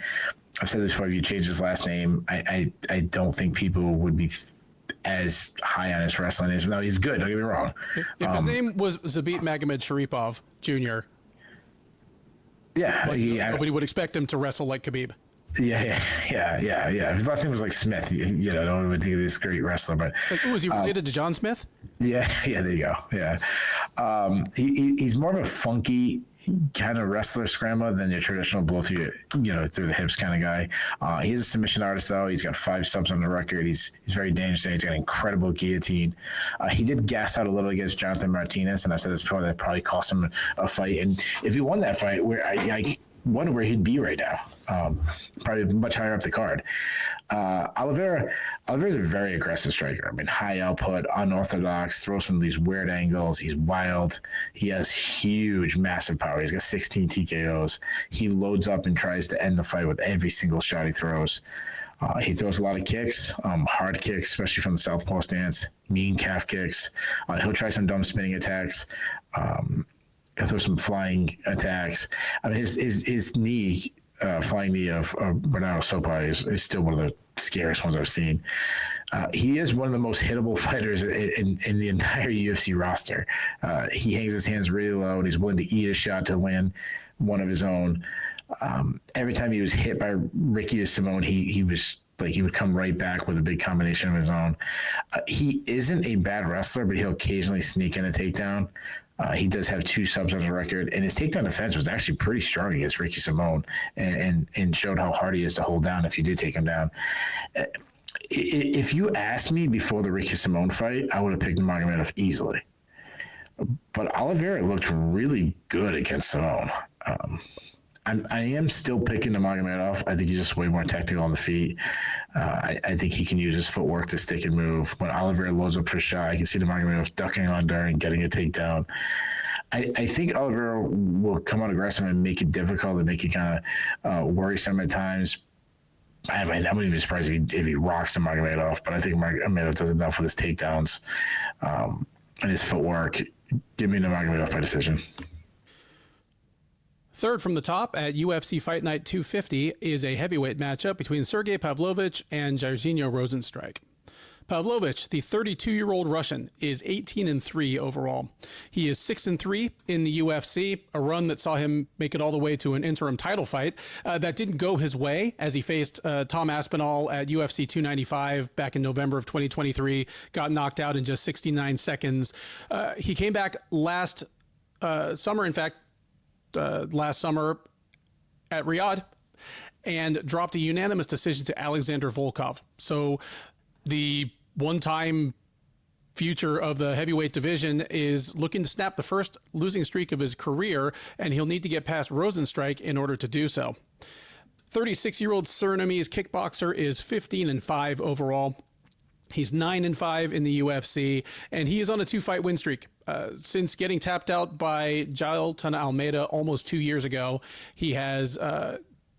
I've said this before. If you change his last name, I don't think people would be as high on his wrestling as. No, he's good. Don't get me wrong. If his name was Zabit Magomed Sharipov Jr., yeah, nobody would expect him to wrestle like Khabib. Yeah. His last name was like Smith. You know, no one would think of this great wrestler, but it's like, is he related to John Smith? Yeah, there you go. Yeah, he's more of a funky kind of wrestler scrambler than your traditional blow through the hips kind of guy. He's a submission artist though. He's got 5 subs on the record. He's very dangerous. He's got an incredible guillotine. He did gas out a little against Jonathan Martinez, and I said this before, that probably cost him a fight. And if he won that fight, where I wonder where he'd be right now. Probably much higher up the card. Oliveira's a very aggressive striker. I mean, high output, unorthodox, throws from these weird angles. He's wild. He has huge, massive power. He's got 16 TKOs. He loads up and tries to end the fight with every single shot he throws. He throws a lot of kicks, hard kicks, especially from the southpaw stance, mean calf kicks. He'll try some dumb spinning attacks. He'll throw some flying attacks. I mean, his knee, flying knee of Bernardo Sopa is still one of the scariest ones I've seen. He is one of the most hittable fighters in the entire UFC roster. He hangs his hands really low, and he's willing to eat a shot to land one of his own. Every time he was hit by Ricky Simone, he was like, he would come right back with a big combination of his own. He isn't a bad wrestler, but he'll occasionally sneak in a takedown. He does have 2 subs on his record, and his takedown defense was actually pretty strong against Ricky Simone, and showed how hard he is to hold down if you do take him down. If you asked me before the Ricky Simone fight, I would have picked Nurmagomedov easily. But Oliveira looked really good against Simone. I am still picking Nurmagomedov. I think he's just way more technical on the feet. I think he can use his footwork to stick and move. When Oliveira loads up for a shot, I can see Nurmagomedov ducking under and getting a takedown. I think Oliveira will come out aggressive and make it difficult and make it kind of worrisome at times. I wouldn't be surprised if he rocks Nurmagomedov, but I think Nurmagomedov does enough with his takedowns and his footwork. Give me Nurmagomedov by decision. Third from the top at UFC Fight Night 250 is a heavyweight matchup between Sergey Pavlovich and Jairzinho Rozenstruik. Pavlovich, the 32-year-old Russian, is 18-3 overall. He is 6-3 in the UFC, a run that saw him make it all the way to an interim title fight that didn't go his way as he faced Tom Aspinall at UFC 295 back in November of 2023, got knocked out in just 69 seconds. He came back last summer, in fact, last summer at Riyadh, and dropped a unanimous decision to Alexander Volkov. So the one-time future of the heavyweight division is looking to snap the first losing streak of his career, and he'll need to get past Rozenstruik in order to do so. 36-year-old Surinamese kickboxer is 15-5 overall. He's 9-5 in the UFC, and he is on a 2-fight win streak. Since getting tapped out by Jailton Almeida almost 2 years ago, he has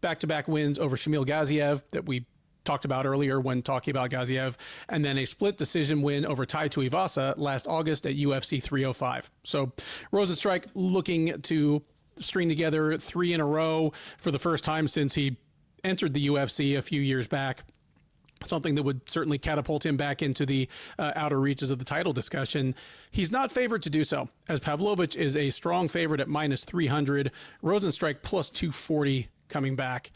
back-to-back wins over Shamil Gaziev that we talked about earlier when talking about Gaziev, and then a split decision win over Tai Tuivasa last August at UFC 305. So Rozenstruik looking to string together 3 in a row for the first time since he entered the UFC a few years back. Something that would certainly catapult him back into the outer reaches of the title discussion. He's not favored to do so, as Pavlovich is a strong favorite at minus 300, Rozenstruik plus 240 coming back.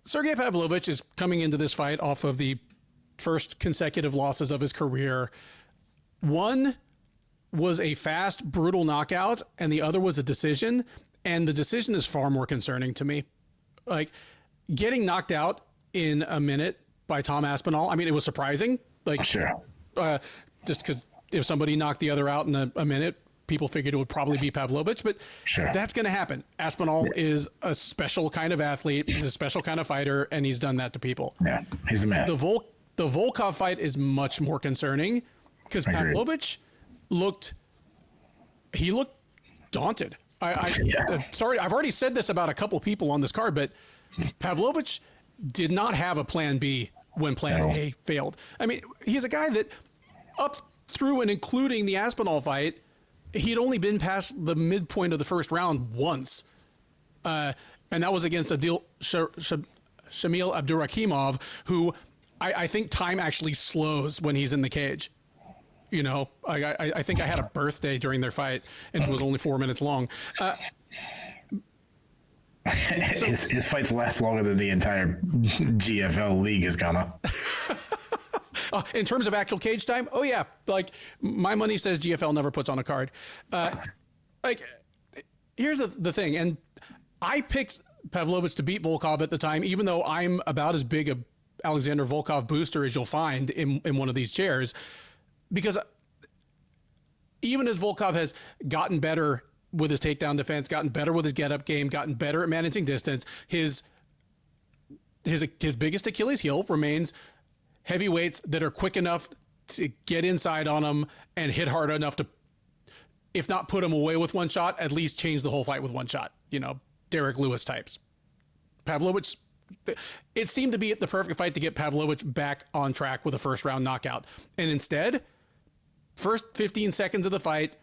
Sergey Pavlovich is coming into this fight off of the first consecutive losses of his career. One was a fast, brutal knockout, and the other was a decision, and the decision is far more concerning to me. Like, getting knocked out in a minute by Tom Aspinall. I mean, it was surprising. Like, sure. Just because if somebody knocked the other out in a minute, people figured it would probably be Pavlovich, but sure, that's going to happen. Aspinall is a special kind of athlete. He's a special kind of fighter, and he's done that to people. Yeah, he's the man. The Volkov fight is much more concerning because Pavlovich looked daunted. Sorry, I've already said this about a couple people on this card, but Pavlovich did not have a plan B when plan A failed. I mean, he's a guy that up through and including the Aspinall fight, he'd only been past the midpoint of the first round once. And that was against Shamil Abdul-Kareem, who I think time actually slows when he's in the cage. You know, I think I had a birthday during their fight, and it was only 4 minutes long. His fights last longer than the entire GFL league has gone up. In terms of actual cage time, oh yeah, like my money says GFL never puts on a card. Like, here's the thing, and I picked Pavlovich to beat Volkov at the time, even though I'm about as big a Alexander Volkov booster as you'll find in one of these chairs, because even as Volkov has gotten better with his takedown defense, gotten better with his get-up game, gotten better at managing distance, his biggest Achilles heel remains heavyweights that are quick enough to get inside on him and hit hard enough to, if not put him away with one shot, at least change the whole fight with one shot. You know, Derek Lewis types. Pavlovich, it seemed to be the perfect fight to get Pavlovich back on track with a first-round knockout. And instead, first 15 seconds of the fight,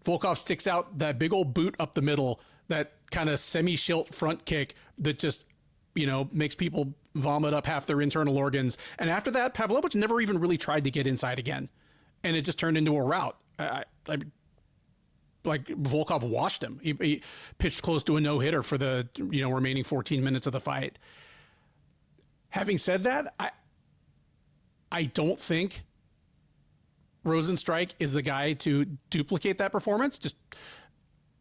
Volkov sticks out that big old boot up the middle, that kind of semi-shilt front kick that just, you know, makes people vomit up half their internal organs. And after that, Pavlovich never even really tried to get inside again. And it just turned into a rout. Like Volkov washed him. He pitched close to a no-hitter for the, you know, remaining 14 minutes of the fight. Having said that, I don't think Rosenstrike is the guy to duplicate that performance. Just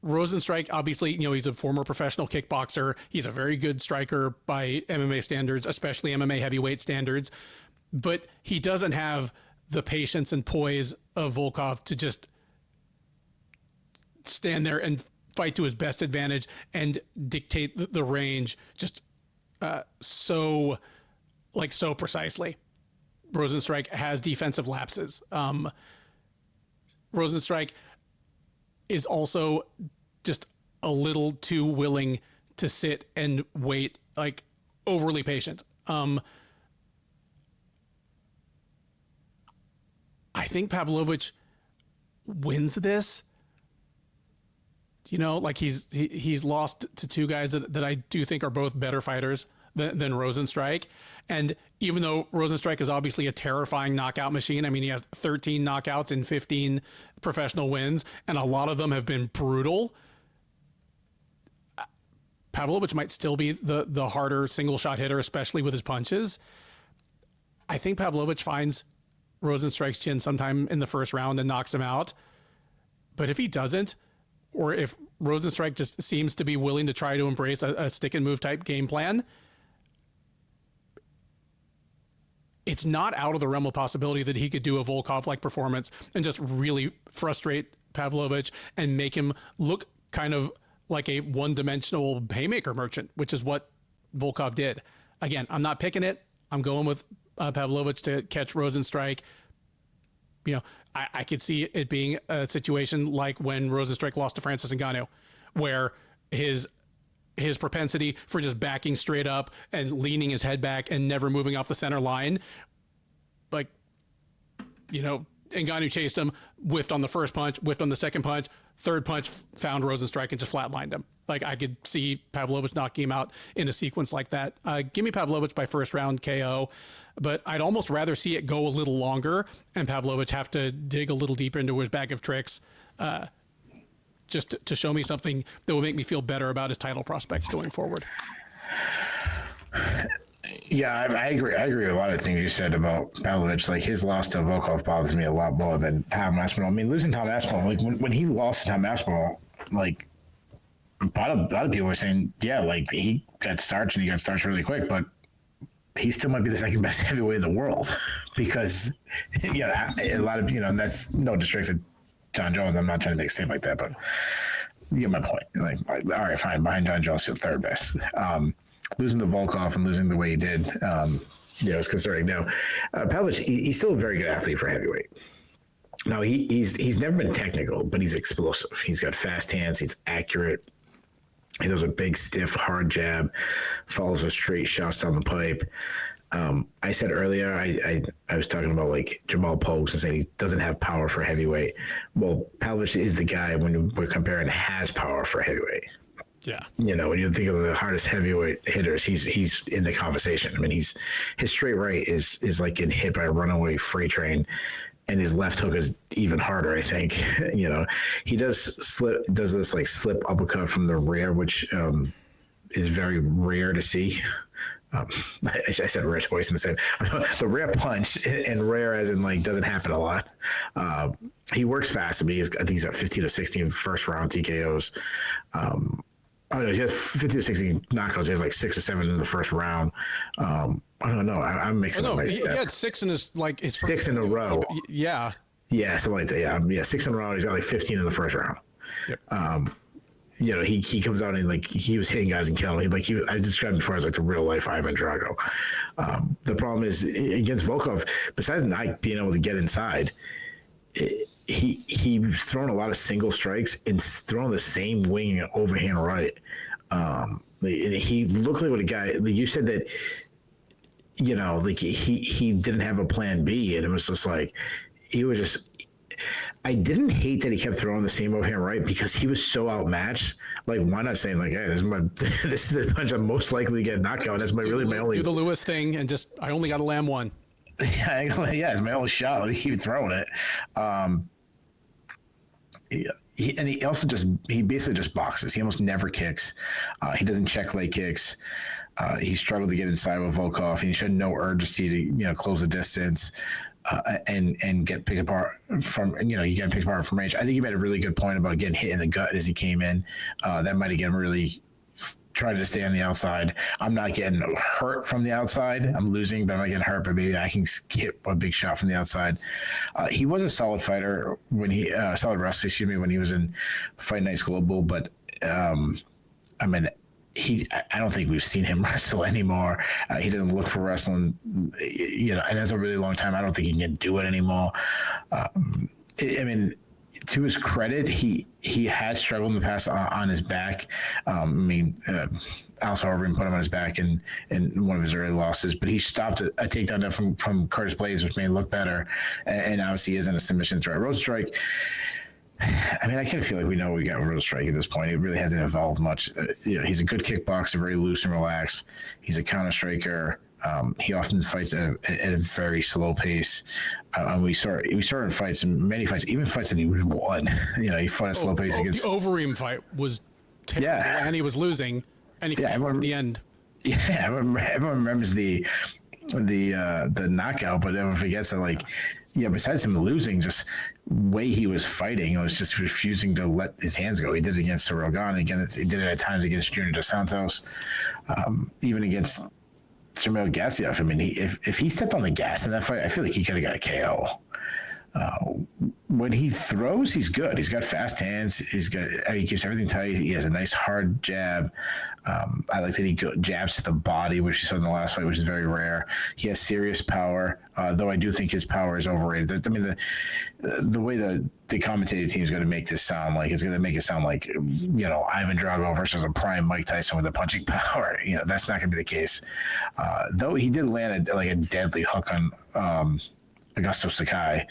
Rosenstrike, obviously, you know, he's a former professional kickboxer. He's a very good striker by MMA standards, especially MMA heavyweight standards. But he doesn't have the patience and poise of Volkov to just stand there and fight to his best advantage and dictate the range just so precisely. Rosenstrike has defensive lapses. Rosenstrike is also just a little too willing to sit and wait, like overly patient. I think Pavlovich wins this. You know, like he's lost to two guys that I do think are both better fighters than Rosenstrike. And even though Rosenstrike is obviously a terrifying knockout machine, I mean, he has 13 knockouts in 15 professional wins, and a lot of them have been brutal. Pavlovich might still be the harder single shot hitter, especially with his punches. I think Pavlovich finds Rosenstrike's chin sometime in the first round and knocks him out. But if he doesn't, or if Rosenstrike just seems to be willing to try to embrace a stick and move type game plan, it's not out of the realm of possibility that he could do a Volkov-like performance and just really frustrate Pavlovich and make him look kind of like a one-dimensional haymaker merchant, which is what Volkov did. Again, I'm not picking it. I'm going with Pavlovich to catch Rosenstrike. You know, I could see it being a situation like when Rosenstrike lost to Francis Ngannou, where his propensity for just backing straight up and leaning his head back and never moving off the center line, like, you know, Ngannou chased him, whiffed on the first punch, whiffed on the second punch, third punch found Rosenstrike and just flatlined him. Like, I could see Pavlovich knocking him out in a sequence like that. Give me Pavlovich by first round KO, but I'd almost rather see it go a little longer and Pavlovich have to dig a little deeper into his bag of tricks just to show me something that will make me feel better about his title prospects going forward. Yeah, I agree. I agree with a lot of things you said about Pavlovich. Like, his loss to Volkov bothers me a lot more than Tom Aspinall. I mean, losing Tom Aspinall, like when he lost to Tom Aspinall, like a lot of people were saying, yeah, like he got starched and he got starched really quick, but he still might be the second best heavyweight in the world because, yeah, a lot of, you know, and that's no disrespect to John Jones. I'm not trying to make a statement like that, but you get my point. Like, all right, fine. Behind John Jones, still third best. Losing to Volkov and losing the way he did, it's concerning. Now, Pavlovich, he's still a very good athlete for heavyweight. Now, he's never been technical, but he's explosive. He's got fast hands. He's accurate. He does a big, stiff, hard jab, follows with straight shots down the pipe. I said earlier, I was talking about like Jamal Pogues and saying he doesn't have power for heavyweight. Well, Pavlovich is the guy when we're comparing has power for heavyweight. Yeah. You know, when you think of the hardest heavyweight hitters, he's in the conversation. I mean, his straight right is like getting hit by a runaway freight train, and his left hook is even harder, I think. You know, he does this like slip uppercut from the rear, which is very rare to see. I said rare twice in the same. The rare punch, and rare as in like doesn't happen a lot. He works fast. I mean, I think he's at 15 to 16 first round TKOs. Oh no, he has 50 to 60 knockouts. He has like 6 or 7 in the first round. I don't know. I'm mixing up my stats. He had 6 in his his 6 in a row. Yeah. Yeah, something like that. Yeah, 6 in a row. He's got like 15 in the first round. Yep. You know, he comes out and like he was hitting guys and killing. I described him before as like the real life Ivan Drago. The problem is against Volkov, besides not being able to get inside, he's thrown a lot of single strikes and throwing the same wing overhand right. He looked like what a guy. Like you said that, you know, like he didn't have a plan B, and it was just like he was just. I didn't hate that he kept throwing the same overhand right because he was so outmatched. Like, why not saying like, hey, this is the punch I'm most likely to get a knockout. That's my only do the Lewis thing and just I only got to land one. Yeah, it's my only shot. Let me keep throwing it. He basically just boxes. He almost never kicks. He doesn't check leg kicks. He struggled to get inside with Volkov. He showed no urgency to close the distance. And get picked apart from, you get picked apart from range. I think you made a really good point about getting hit in the gut as he came in. That might have really tried to stay on the outside. I'm not getting hurt from the outside. I'm losing, but I'm not getting hurt, but maybe I can hit a big shot from the outside. He was a solid fighter solid wrestler, when he was in Fight Nights Global, but I mean, I don't think we've seen him wrestle anymore. He doesn't look for wrestling, and that's a really long time. I don't think he can do it anymore. I mean, to his credit, he has struggled in the past on his back. Al Sarvin put him on his back in one of his early losses, but he stopped a takedown from Curtis Blades, which made him look better, and obviously isn't a submission threat. Rosenstrike, I mean, I kind of feel like we know we got Rosenstrike at this point. It really hasn't evolved much. He's a good kickboxer, very loose and relaxed. He's a counter striker. He often fights at a very slow pace. We saw in fights, in many fights, even fights that he won. He fought at slow pace against. The Overeem fight was terrible, and he was losing, and he came at the end. Yeah, everyone remembers the knockout, but everyone forgets that besides him losing, just way he was fighting, it was just refusing to let his hands go. He did it against Cyril Gane. Again, he did it at times against Junior Dos Santos, even against Shamil Gaziev. I mean, if he stepped on the gas in that fight, I feel like he could have got a KO. When he throws, he's good. He's got fast hands. He keeps everything tight. He has a nice hard jab. I like that he jabs to the body, which you saw in the last fight, which is very rare. He has serious power, though I do think his power is overrated. I mean, the way the commentating team is going to make this sound like, it's going to make it sound like, Ivan Drago versus a prime Mike Tyson with a punching power. That's not going to be the case. Though he did land a deadly hook on Augusto Sakai.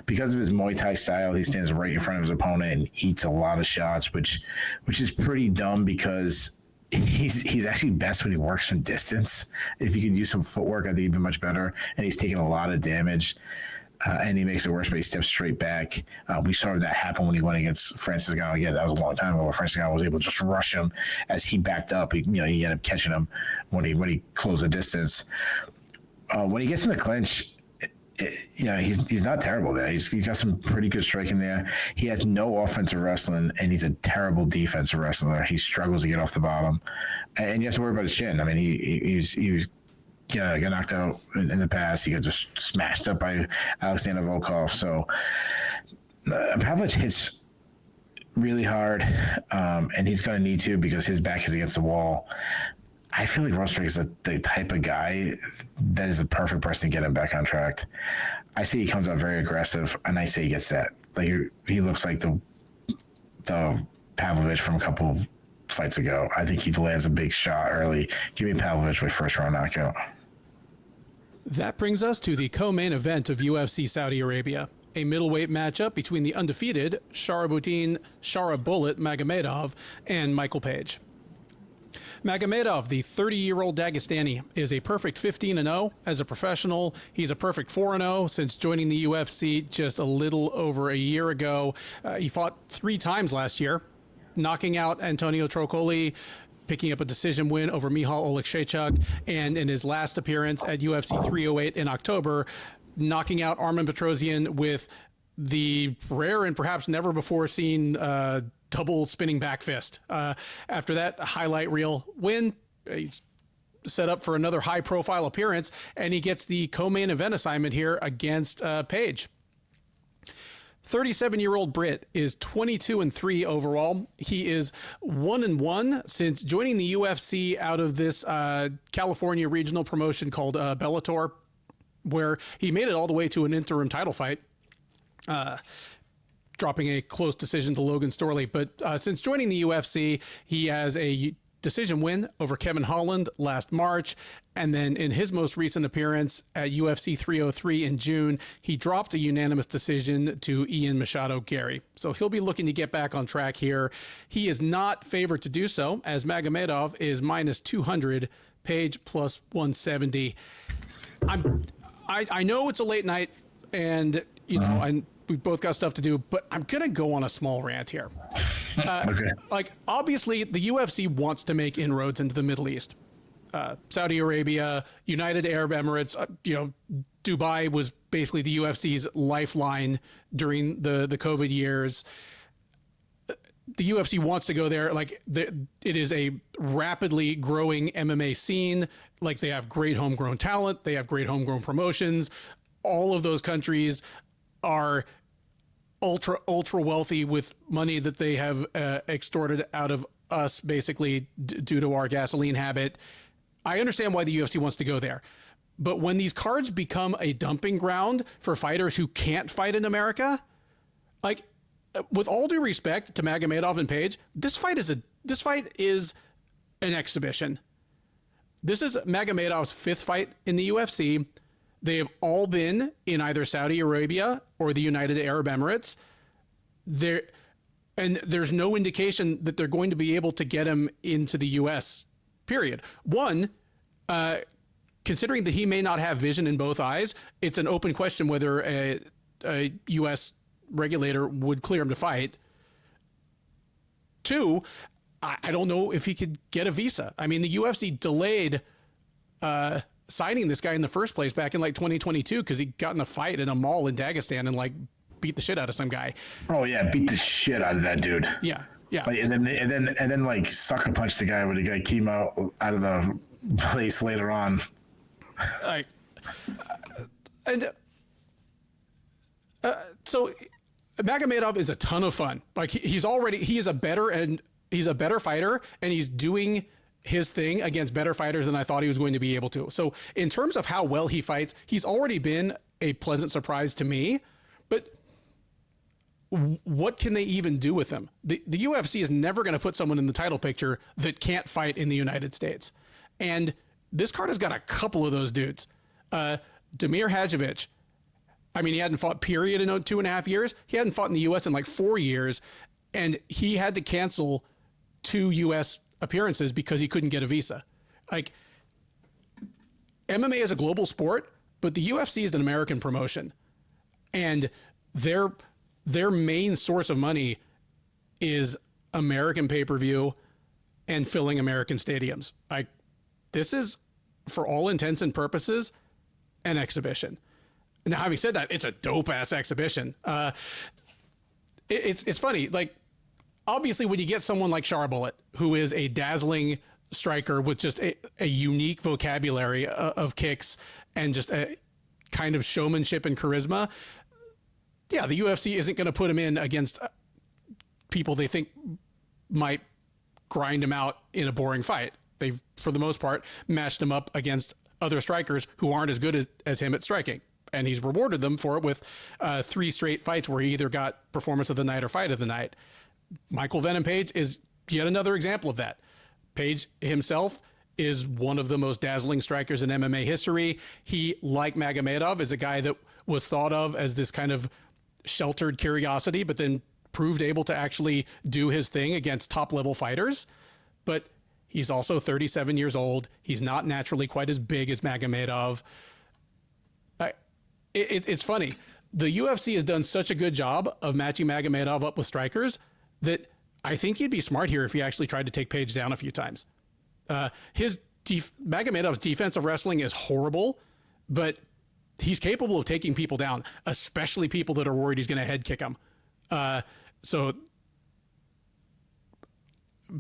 Because of his Muay Thai style, he stands right in front of his opponent and eats a lot of shots, which is pretty dumb because he's actually best when he works from distance. If he could use some footwork, I think he'd be much better. And he's taking a lot of damage, and he makes it worse, but he steps straight back. We saw that happen when he went against Francis Ngannou. Again, that was a long time ago where Francis Ngannou was able to just rush him as he backed up. He ended up catching him when he closed the distance. When he gets in the clinch, he's not terrible there. He's got some pretty good striking there. He has no offensive wrestling, and he's a terrible defensive wrestler. He struggles to get off the bottom, and you have to worry about his chin. I mean, he got knocked out in the past. He got just smashed up by Alexander Volkov. So Pavlich hits really hard, and he's going to need to because his back is against the wall. I feel like Rosenstrike is the type of guy that is the perfect person to get him back on track. I say he comes out very aggressive, and I say he gets that. Like he looks like the Pavlovich from a couple fights ago. I think he lands a big shot early. Give me Pavlovich by first round knockout. That brings us to the co-main event of UFC Saudi Arabia, a middleweight matchup between the undefeated Sharabutin Bullet Magomedov and Michael Page. Magomedov, the 30-year-old Dagestani, is a perfect 15-0 as a professional. He's a perfect 4-0 since joining the UFC just a little over a year ago. He fought 3 times last year, knocking out Antonio Trocoli, picking up a decision win over Michal Oleksiejczuk, and in his last appearance at UFC 308 in October, knocking out Armen Petrosyan with the rare and perhaps never before seen double spinning back fist. After that highlight reel win, he's set up for another high profile appearance, and he gets the co-main event assignment here against Page. 37-year-old Brit is 22-3 overall. He is 1-1 since joining the UFC out of this California regional promotion called Bellator, where he made it all the way to an interim title fight, dropping a close decision to Logan Storley. But since joining the UFC, he has a decision win over Kevin Holland last March. And then in his most recent appearance at UFC 303 in June, he dropped a unanimous decision to Ian Machado Gary. So he'll be looking to get back on track here. He is not favored to do so, as Magomedov is minus 200, Page plus 170. I know it's a late night, and you know, we both got stuff to do, but I'm gonna go on a small rant here. Okay. Like, obviously, the UFC wants to make inroads into the Middle East. Saudi Arabia, United Arab Emirates, Dubai was basically the UFC's lifeline during the COVID years. The UFC wants to go there. Like, it is a rapidly growing MMA scene. Like, they have great homegrown talent. They have great homegrown promotions. All of those countries are ultra wealthy with money that they have extorted out of us, basically due to our gasoline habit. I understand why the UFC wants to go there. But when these cards become a dumping ground for fighters who can't fight in America, like, with all due respect to Magomedov and Page, this fight is an exhibition. This is Magomedov's 5th fight in the UFC. They have all been in either Saudi Arabia or the United Arab Emirates. There's no indication that they're going to be able to get him into the US, period. One, considering that he may not have vision in both eyes, it's an open question whether a US regulator would clear him to fight. 2, I don't know if he could get a visa. I mean, the UFC delayed signing this guy in the first place back in like 2022 because he got in a fight in a mall in Dagestan and like beat the shit out of some guy. Oh yeah, beat the shit out of that dude. Yeah. Like, and then like sucker punched the guy when the guy came out of the place later on. Like, so Magomedov is a ton of fun. Like, he is a better fighter, and he's doing his thing against better fighters than I thought he was going to be able to. So in terms of how well he fights, he's already been a pleasant surprise to me. But what can they even do with him? The UFC is never going to put someone in the title picture that can't fight in the United States. And this card has got a couple of those dudes. Damir Hadzovic, I mean, he hadn't fought period in 2.5 years. He hadn't fought in the US in like 4 years. And he had to cancel 2 US appearances because he couldn't get a visa. Like, MMA is a global sport, but the UFC is an American promotion. And their main source of money is American pay-per-view and filling American stadiums. Like, this is, for all intents and purposes, an exhibition. Now, having said that, it's a dope-ass exhibition. It's funny. Like, obviously, when you get someone like Charbullet, who is a dazzling striker with just a unique vocabulary of kicks and just a kind of showmanship and charisma, yeah, the UFC isn't going to put him in against people they think might grind him out in a boring fight. They've, for the most part, matched him up against other strikers who aren't as good as him at striking. And he's rewarded them for it with 3 straight fights where he either got performance of the night or fight of the night. Michael Venom Page is yet another example of that. Page himself is one of the most dazzling strikers in MMA history. He, like Magomedov, is a guy that was thought of as this kind of sheltered curiosity, but then proved able to actually do his thing against top-level fighters. But He's also 37 years old. He's not naturally quite as big as Magomedov. It's funny. The UFC has done such a good job of matching Magomedov up with strikers that I think he'd be smart here if he actually tried to take Page down a few times. Magomedov's defensive wrestling is horrible, but he's capable of taking people down, especially people that are worried he's going to head kick them. So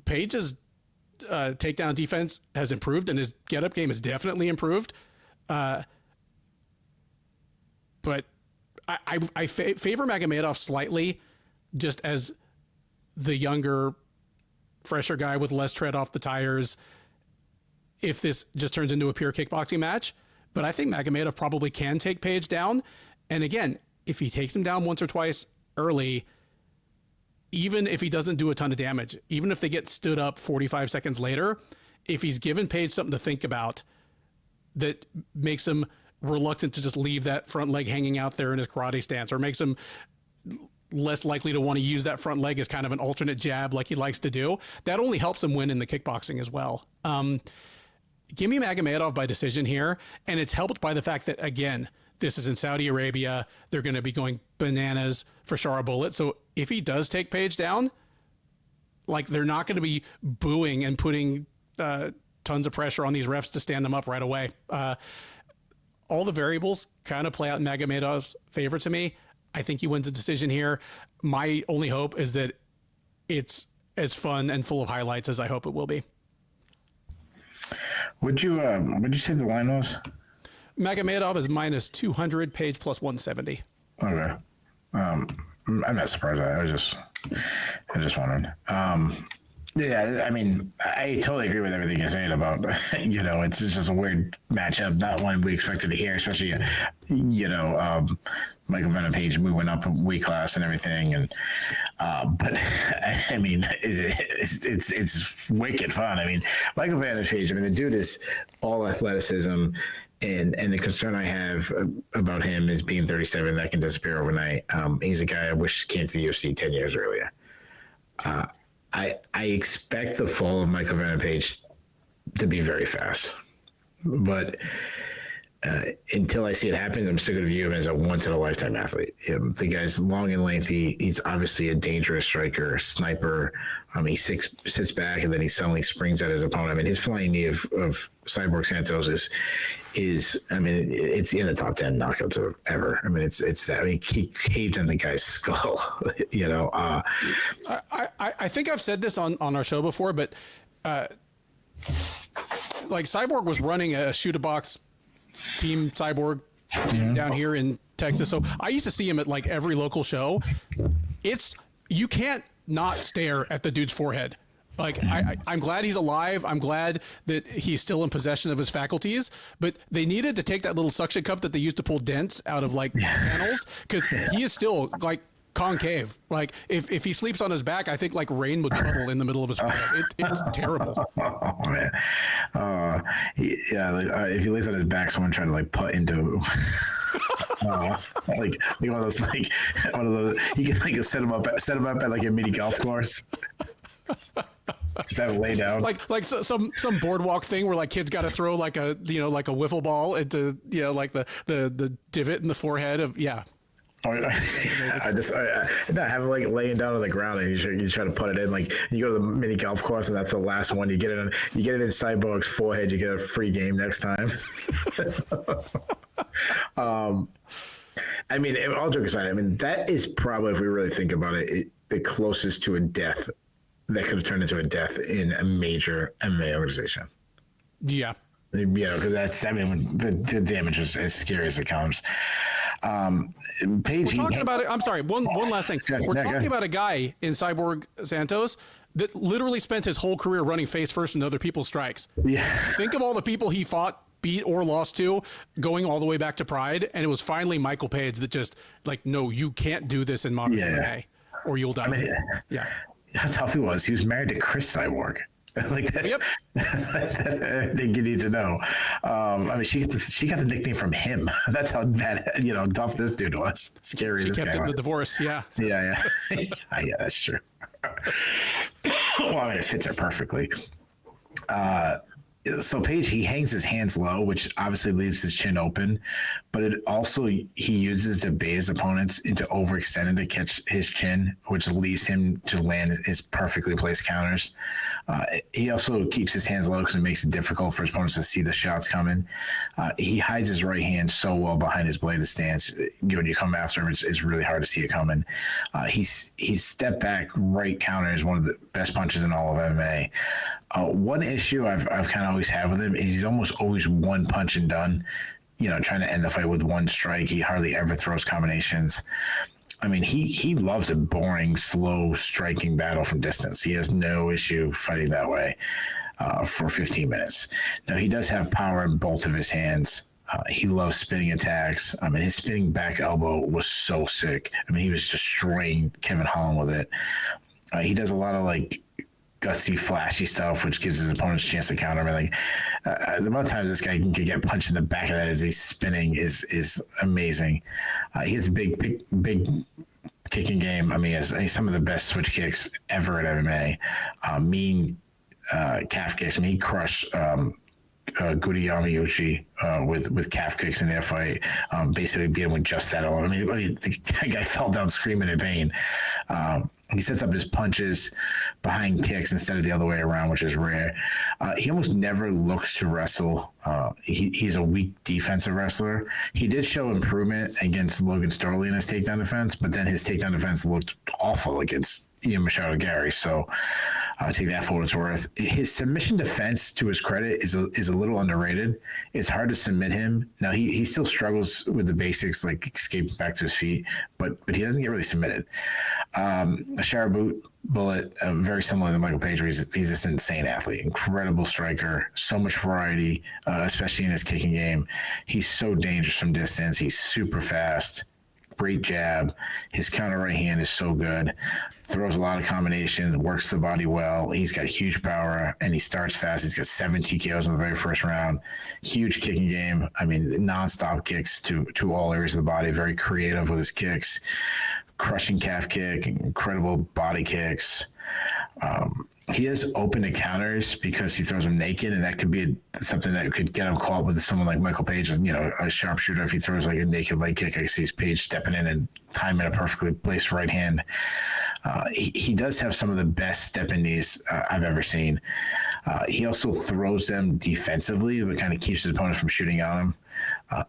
Page's takedown defense has improved, and his get-up game has definitely improved. But I favor Magomedov slightly, just as the younger, fresher guy with less tread off the tires, if this just turns into a pure kickboxing match. But I think Magomedov probably can take Page down. And again, if he takes him down once or twice early, even if he doesn't do a ton of damage, even if they get stood up 45 seconds later, if he's given Page something to think about that makes him reluctant to just leave that front leg hanging out there in his karate stance, or makes him less likely to want to use that front leg as kind of an alternate jab like he likes to do, that only helps him win in the kickboxing as well. Give me Magomedov by decision here, and it's helped by the fact that, again, this is in Saudi Arabia. They're going to be going bananas for Shara Bullet. So if he does take Page down, like, they're not going to be booing and putting tons of pressure on these refs to stand them up right away. All the variables kind of play out in Magomedov's favor to me. I think he wins a decision here. My only hope is that it's as fun and full of highlights as I hope it will be. Would you say the line was? Magomedov is minus 200, Page plus 170. Okay. I'm not surprised. I was just wondering. Yeah, I mean, I totally agree with everything you're saying about, it's just a weird matchup, not one we expected to hear, especially, Michael Venom Page moving up a weight class and everything. And, but I mean, it's wicked fun. I mean, Michael Venom Page, the dude is all athleticism. And the concern I have about him is being 37, that can disappear overnight. He's a guy I wish came to the UFC 10 years earlier. I expect the fall of Michael Venom Page to be very fast, but until I see it happen, I'm still going to view him as a once-in-a-lifetime athlete. The guy's long and lengthy. He's obviously a dangerous striker, sniper. He sits back and then he suddenly springs at his opponent. His flying knee of Cyborg Santos is it's in the top 10 knockouts of ever. It's that. He caved in the guy's skull. I think I've said this on our show before, but like Cyborg was running a shoot-a-box team, Cyborg team down here in Texas. So I used to see him at like every local show. You can't not stare at the dude's forehead. Like, I'm glad he's alive. I'm glad that he's still in possession of his faculties, but they needed to take that little suction cup that they used to pull dents out of like panels, because he is still like concave. Like if he sleeps on his back, I think like rain would puddle in the middle of his forehead. It's terrible. Oh man. If he lays on his back, someone trying to like putt into like one of those you can like set him up at like a mini golf course. Just have it lay down like some boardwalk thing where like kids got to throw like a like a wiffle ball into like the divot in the forehead of I have it like laying down on the ground and you try to put it in. Like you go to the mini golf course and that's the last one. You get it in Cyborg's forehead. You get a free game next time. All joke aside, that is probably, if we really think about it, the closest to a death that could have turned into a death in a major MMA organization. Yeah. Because the damage is as scary as it comes. Paige, we're talking about it. I'm sorry. One last thing. We're talking about a guy in Cyborg Santos that literally spent his whole career running face first in other people's strikes. Yeah. Think of all the people he fought, beat, or lost to, going all the way back to Pride, and it was finally Michael Page that just like, no, you can't do this in modern MMA, or you'll die. How tough he was. He was married to Chris Cyborg. Like that. Yep. I think you need to know. She got the nickname from him. That's how bad, tough this dude was. Scary. She kept it in the divorce. Yeah. Yeah. Yeah, that's true. Well, it fits her perfectly. So Page, he hangs his hands low, which obviously leaves his chin open, but it also he uses to bait his opponents into overextending to catch his chin, which leaves him to land his perfectly placed counters. He also keeps his hands low because it makes it difficult for his opponents to see the shots coming. He hides his right hand so well behind his bladed stance. When you come after him, it's really hard to see it coming. He's step back right counter is one of the best punches in all of MMA. One issue I've kind of always had with him is he's almost always one punch and done, trying to end the fight with one strike. He hardly ever throws combinations. I mean, he loves a boring, slow striking battle from distance. He has no issue fighting that way for 15 minutes. Now, he does have power in both of his hands. He loves spinning attacks. I mean, his spinning back elbow was so sick. I mean, he was destroying Kevin Holland with it. He does a lot of gutsy, flashy stuff, which gives his opponents a chance to counter him. The amount of times this guy can get punched in the back of that as he's spinning is amazing. He has a big kicking game. I mean, he's some of the best switch kicks ever at MMA. Mean calf kicks. I mean, he crushed Goody Yamauchi with calf kicks in their fight, basically being with just that alone. I mean, the guy fell down screaming in pain. He sets up his punches behind kicks instead of the other way around, which is rare. He almost never looks to wrestle. He's a weak defensive wrestler. He did show improvement against Logan Storley in his takedown defense, but then his takedown defense looked awful against Ian Machado Gary. So take that for what it's worth. His submission defense, to his credit, is a little underrated. It's hard to submit him. Now, he still struggles with the basics, like escaping back to his feet, but he doesn't get really submitted. A shower boot bullet, very similar to Michael Page. He's this insane athlete, incredible striker, so much variety, especially in his kicking game. He's so dangerous from distance. He's super fast, great jab. His counter right hand is so good. Throws a lot of combinations, works the body well. He's got huge power, and he starts fast. He's got 7 TKOs in the very first round. Huge kicking game. I mean, nonstop kicks to all areas of the body. Very creative with his kicks. Crushing calf kick, incredible body kicks. He is open to counters because he throws them naked, and that could be something that could get him caught with someone like Michael Page, a sharpshooter. If he throws a naked leg kick, I see Page stepping in and timing a perfectly placed right hand. He does have some of the best step-in knees I've ever seen. He also throws them defensively, but kind of keeps his opponent from shooting on him.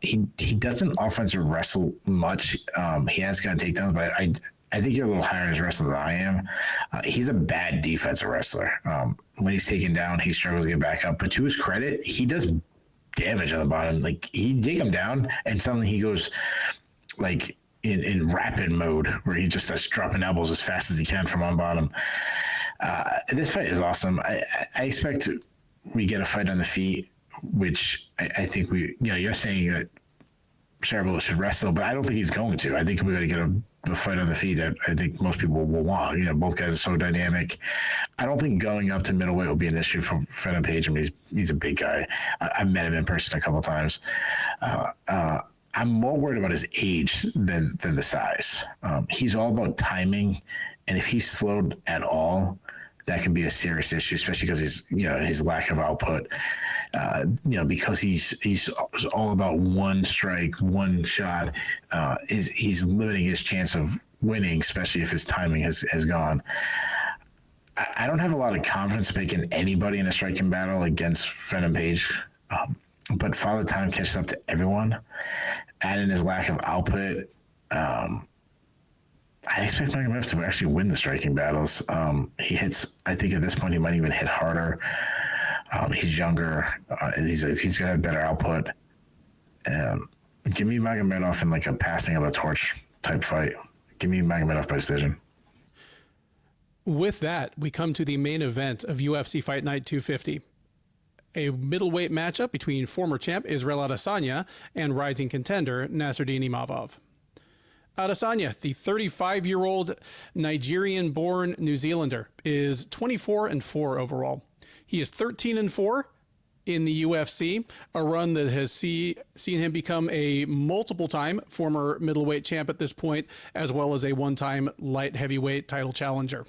He doesn't offensive wrestle much. He has got takedowns, but I think you're a little higher in his wrestling than I am. He's a bad defensive wrestler. When he's taken down, he struggles to get back up. But to his credit, he does damage on the bottom. He take him down, and suddenly he goes in rapid mode, where he just starts dropping elbows as fast as he can from on bottom. This fight is awesome. I expect we get a fight on the feet, which I think you're saying that Sharable should wrestle, but I don't think he's going to. I think we're going to get a fight on the feet that I think most people will want. Both guys are so dynamic. I don't think going up to middleweight will be an issue for Fenton Page. I mean, he's a big guy. I've met him in person a couple of times. I'm more worried about his age than the size. He's all about timing, and if he's slowed at all, that can be a serious issue, especially because his lack of output. Because he's all about one strike, one shot. He's limiting his chance of winning, especially if his timing has gone. I don't have a lot of confidence making anybody in a striking battle against Fenton Page, but Father Time catches up to everyone. Add in his lack of output. I expect Magomedov to actually win the striking battles. He hits. I think at this point he might even hit harder. He's younger. He's going to have better output. Give me Magomedov in a passing of the torch type fight. Give me Magomedov by decision. With that, we come to the main event of UFC Fight Night 250. A middleweight matchup between former champ Israel Adesanya and rising contender Nasruddin Imavov. Adesanya, the 35-year-old Nigerian-born New Zealander, is 24-4 overall. He is 13-4 in the UFC, a run that has seen him become a multiple-time former middleweight champ at this point, as well as a one-time light heavyweight title challenger.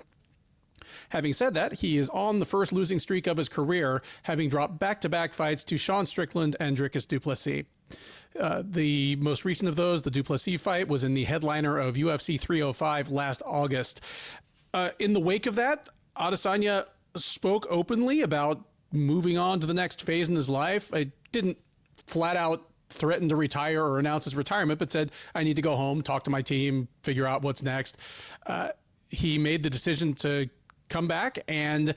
Having said that, he is on the first losing streak of his career, having dropped back-to-back fights to Sean Strickland and Dricus du Plessis. The most recent of those, the du Plessis fight, was in the headliner of UFC 305 last August. In the wake of that, Adesanya spoke openly about moving on to the next phase in his life. I didn't flat out threaten to retire or announce his retirement, but said, I need to go home, talk to my team, figure out what's next. He made the decision to come back, and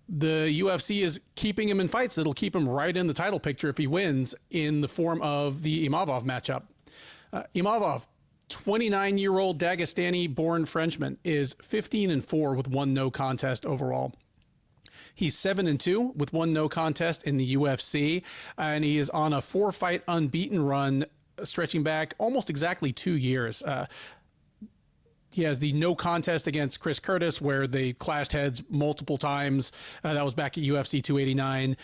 the UFC is keeping him in fights that'll keep him right in the title picture if he wins, in the form of the Imavov matchup. Imavov, 29-year-old Dagestani-born Frenchman, is 15-4 with one no contest overall. He's 7-2 with one no contest in the UFC, and he is on a 4-fight unbeaten run stretching back almost exactly 2 years. He has the no contest against Chris Curtis, where they clashed heads multiple times. That was back at UFC 289.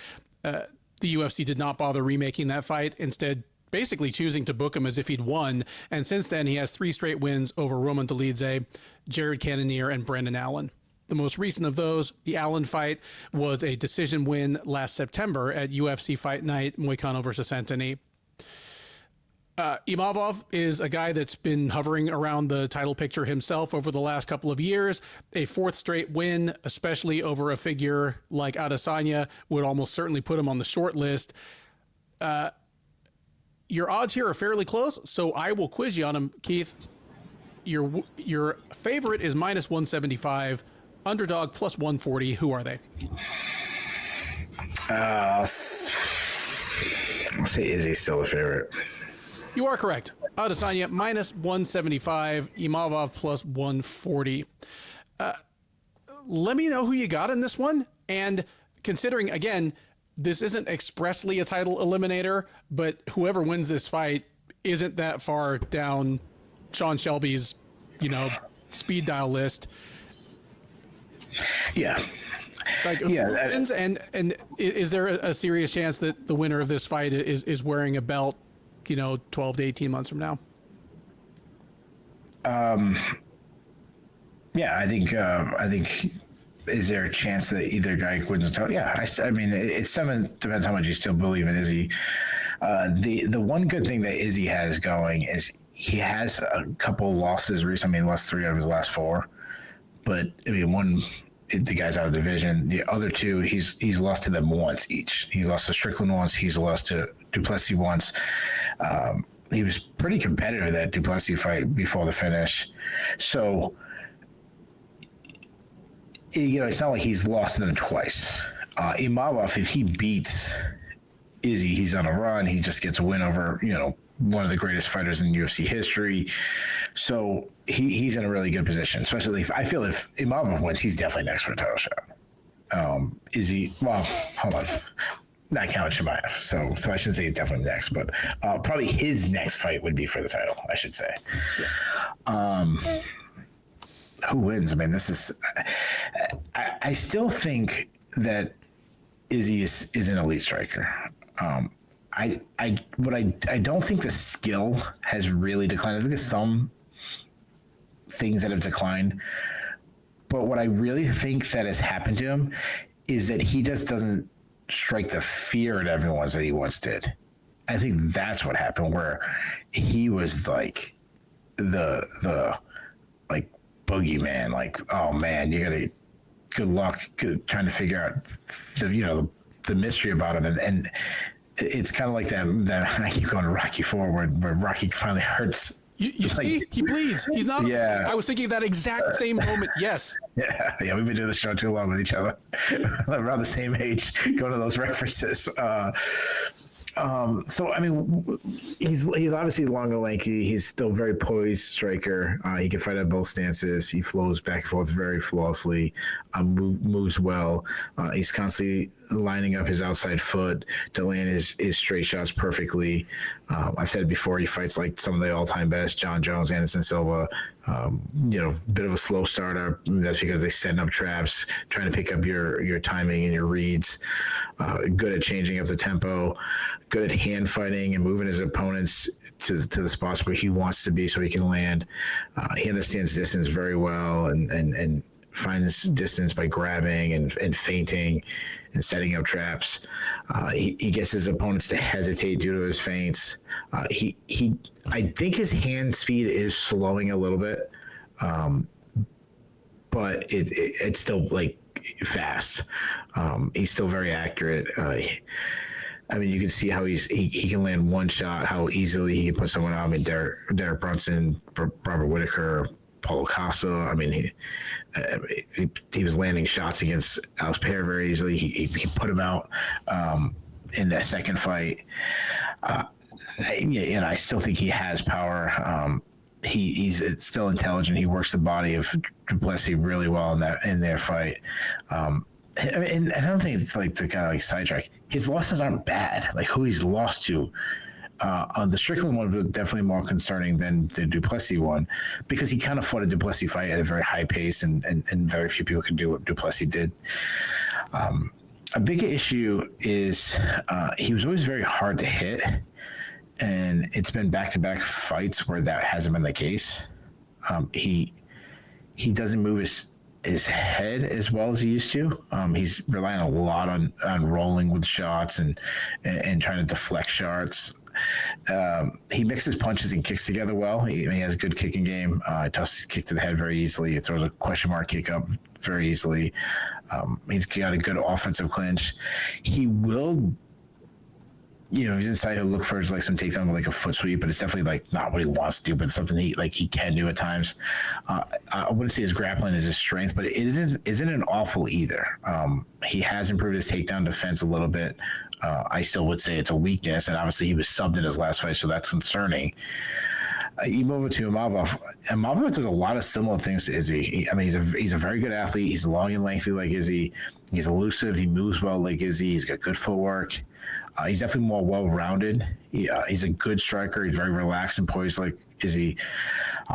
The UFC did not bother remaking that fight, instead basically choosing to book him as if he'd won. And since then, he has 3 straight wins over Roman Dolidze, Jared Cannonier, and Brendan Allen. The most recent of those, the Allen fight, was a decision win last September at UFC Fight Night, Moicano versus Antony. Imavov is a guy that's been hovering around the title picture himself over the last couple of years. A 4th straight win, especially over a figure like Adesanya, would almost certainly put him on the short list. Your odds here are fairly close, so I will quiz you on them, Keith. Your favorite is minus 175, underdog plus 140. Who are they? I'll say Izzy's still a favorite. You are correct. Adesanya minus 175, Imavov plus 140. Let me know who you got in this one. And considering, again, this isn't expressly a title eliminator, but whoever wins this fight isn't that far down Sean Shelby's, speed dial list. Yeah. Like, who wins? And is there a serious chance that the winner of this fight is wearing a belt, 12 to 18 months from now? Yeah, I think, is there a chance that either guy wins the title? Yeah, I mean, it's depends how much you still believe in Izzy. The one good thing that Izzy has going is he has a couple losses recently. He lost 3 out of his last 4. But, I mean, one, the guy's out of the division. The other 2, he's lost to them once each. He lost to Strickland once. He's lost to du Plessis once. He was pretty competitive in that du Plessis fight before the finish. So, it's not like he's lost to them twice. Imavov, if he beats Izzy, he's on a run. He just gets a win over, one of the greatest fighters in UFC history. So he's in a really good position, especially I feel if Imavov wins, he's definitely next for a title shot. Izzy, well, hold on. Not counting Shemaev. So I shouldn't say he's definitely next, but probably his next fight would be for the title, I should say. Yeah. Who wins? I mean, this is. I still think that Izzy is an elite striker. I don't think the skill has really declined. I think there's some things that have declined, but what I really think that has happened to him is that he just doesn't strike the fear at everyone that he once did. I think that's what happened, where he was like the like boogeyman, like, oh man, you gotta good luck trying to figure out the mystery about him, and it's kind of like that I keep going to Rocky IV where Rocky finally hurts. You see, like, he bleeds. He's not. Yeah. I was thinking of that exact same moment. Yes. Yeah. We've been doing this show too long with each other. Around the same age, going to those references. So I mean, he's obviously long and lanky. He's still very poised striker. He can fight at both stances. He flows back and forth very flawlessly. Moves well. He's constantly lining up his outside foot to land his straight shots perfectly. I've said it before, he fights like some of the all-time best, John Jones, Anderson Silva. Bit of a slow starter. That's because they set up traps, trying to pick up your timing and your reads. Good at changing up the tempo. Good at hand fighting and moving his opponents to the spots where he wants to be so he can land. He understands distance very well, and finds distance by grabbing and feinting and setting up traps. He gets his opponents to hesitate due to his feints. I think his hand speed is slowing a little bit, but it's still like fast. He's still very accurate. I mean, you can see how he can land one shot, how easily he can put someone out. I mean, Derek Brunson, Robert Whitaker, Paulo Costa. I mean, he was landing shots against Alex Pereira very easily. He put him out in that second fight. And I still think he has power. He's still intelligent. He works the body of Duplessis really well in their fight. And I don't think it's like the kind of like sidetrack. His losses aren't bad. Like who he's lost to. On the Strickland one was definitely more concerning than the Duplessis one, because he kind of fought a Duplessis fight at a very high pace, and very few people could do what Duplessis did. A big issue is he was always very hard to hit, and it's been back-to-back fights where that hasn't been the case. He doesn't move his head as well as he used to. He's relying a lot on rolling with shots and trying to deflect shots. He mixes punches and kicks together well. He has a good kicking game. He tosses his kick to the head very easily. He throws a question mark kick up very easily. He's got a good offensive clinch. He will, he's inside. He'll look for like some takedown with like a foot sweep, but it's definitely like not what he wants to do, but it's something he can do at times. I wouldn't say his grappling is his strength, but it isn't an awful either. He has improved his takedown defense a little bit. I still would say it's a weakness, and obviously he was subbed in his last fight, so that's concerning. You move over to Imavov. Imavov does a lot of similar things to Izzy. He's a very good athlete. He's long and lengthy like Izzy. He's elusive. He moves well like Izzy. He's got good footwork. He's definitely more well-rounded. He's a good striker. He's very relaxed and poised like Izzy.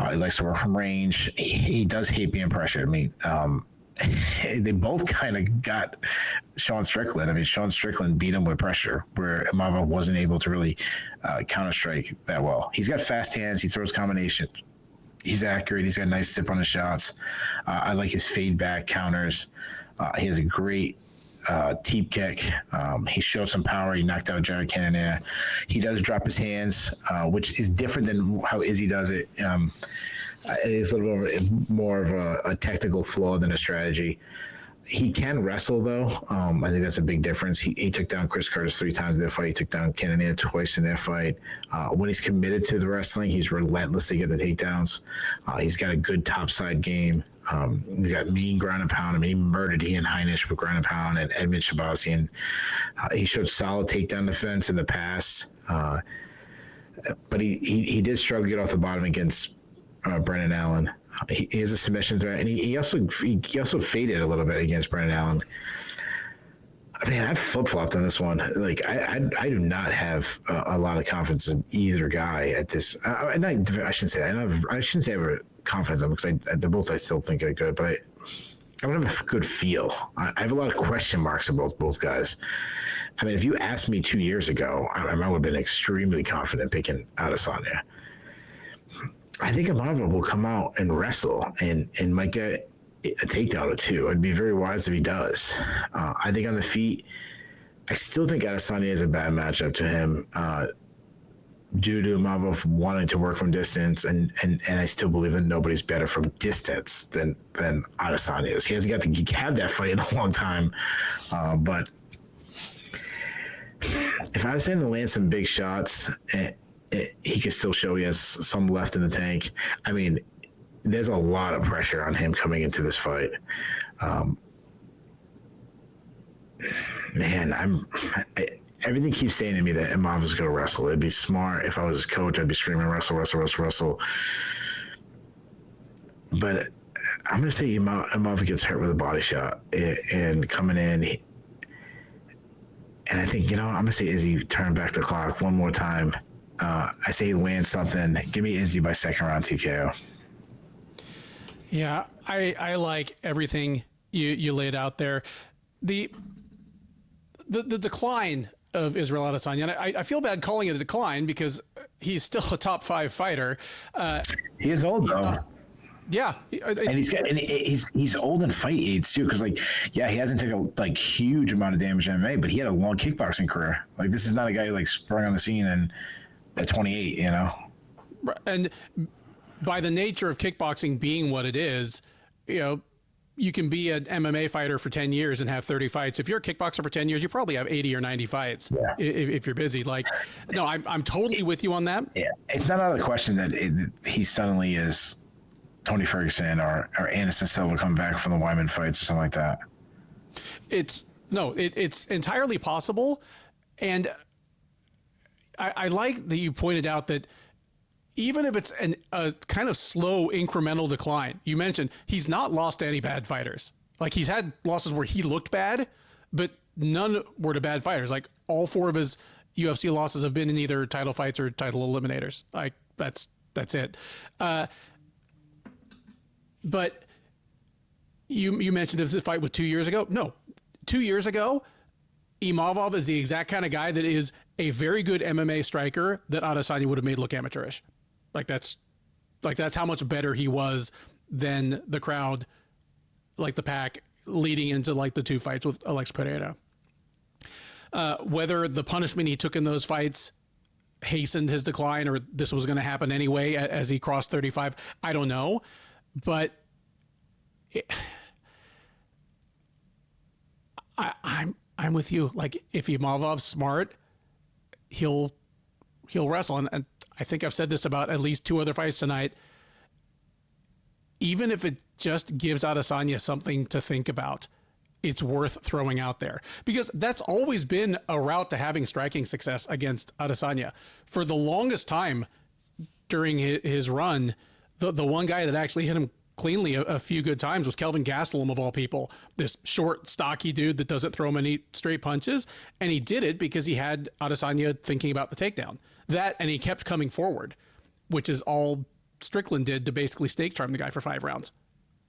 He likes to work from range. He does hate being pressured. They both kind of got Sean Strickland. Sean Strickland beat him with pressure, where Imavov wasn't able to really counter-strike that well. He's got fast hands. He throws combinations. He's accurate. He's got a nice tip on his shots. I like his fade-back counters. He has a great teep kick. He showed some power. He knocked out Jared Cannonier. He does drop his hands, which is different than how Izzy does it. It's a little bit more of a technical flaw than a strategy. He can wrestle, though. I think that's a big difference. He took down Chris Curtis 3 times in their fight. He took down Cannonier twice in their fight. When he's committed to the wrestling, he's relentless to get the takedowns. He's got a good topside game. He's got mean ground and pound. He murdered Ian Heinisch with ground and pound and Edmund Shabazian. He showed solid takedown defense in the past. But he did struggle to get off the bottom against Brendan Allen. He has a submission threat, and he also faded a little bit against Brendan Allen. I've flip-flopped on this one. Like I do not have a lot of confidence in either guy at this. I shouldn't say that. I shouldn't say I have confidence in them, because they're both, I still think, are good, but I don't have a good feel. I have a lot of question marks about both guys. If you asked me 2 years ago, I would have been extremely confident picking Adesanya. I think Imavov will come out and wrestle and might get a takedown or two. I'd be very wise if he does. I think on the feet, I still think Adesanya is a bad matchup to him due to Imavov wanting to work from distance, and I still believe that nobody's better from distance than Adesanya is. He hasn't got to have that fight in a long time, but if Adesanya lands some big shots, he can still show he has some left in the tank. There's a lot of pressure on him coming into this fight. Everything keeps saying to me that Imavov is going to wrestle. It'd be smart if I was his coach. I'd be screaming, wrestle, wrestle, wrestle, wrestle. But I'm going to say Imavov gets hurt with a body shot and coming in. And I think, I'm going to say Izzy turn back the clock one more time. I say he lands something. Give me Izzy by second round TKO. Yeah, I like everything you laid out there. The decline of Israel Adesanya, and I feel bad calling it a decline because he's still a top 5 fighter. He is old, though. Yeah, and he's old in fight aids too, because like he hasn't taken a like huge amount of damage in MMA, but he had a long kickboxing career. Like this is not a guy who like sprung on the scene and at 28, you know. And by the nature of kickboxing being what it is, you know, you can be an MMA fighter for 10 years and have 30 fights. If you're a kickboxer for 10 years, you probably have 80 or 90 fights if you're busy. Like, no, I'm totally with you on that. Yeah, it's not out of the question that he suddenly is Tony Ferguson or Anderson Silva coming back from the Wyman fights or something like that. It's entirely possible. And I like that you pointed out that even if it's a kind of slow incremental decline, you mentioned he's not lost to any bad fighters. Like he's had losses where he looked bad, but none were to bad fighters. Like all 4 of his UFC losses have been in either title fights or title eliminators. Like that's it. But you mentioned if the fight was 2 years ago. No, 2 years ago, Imavov is the exact kind of guy that is a very good MMA striker that Adesanya would have made look amateurish. Like that's how much better he was than the crowd, like the pack leading into like the 2 fights with Alex Pereira. Whether the punishment he took in those fights hastened his decline or this was going to happen anyway as he crossed 35, I don't know. But I'm with you. Like if Imavov's smart, he'll wrestle. And I think I've said this about at least 2 other fights tonight. Even if it just gives Adesanya something to think about, it's worth throwing out there because that's always been a route to having striking success against Adesanya. For the longest time during his run, the one guy that actually hit him cleanly a few good times was Kelvin Gastelum of all people, this short, stocky dude that doesn't throw many straight punches. And he did it because he had Adesanya thinking about the takedown. That, and he kept coming forward, which is all Strickland did to basically snake charm the guy for 5 rounds.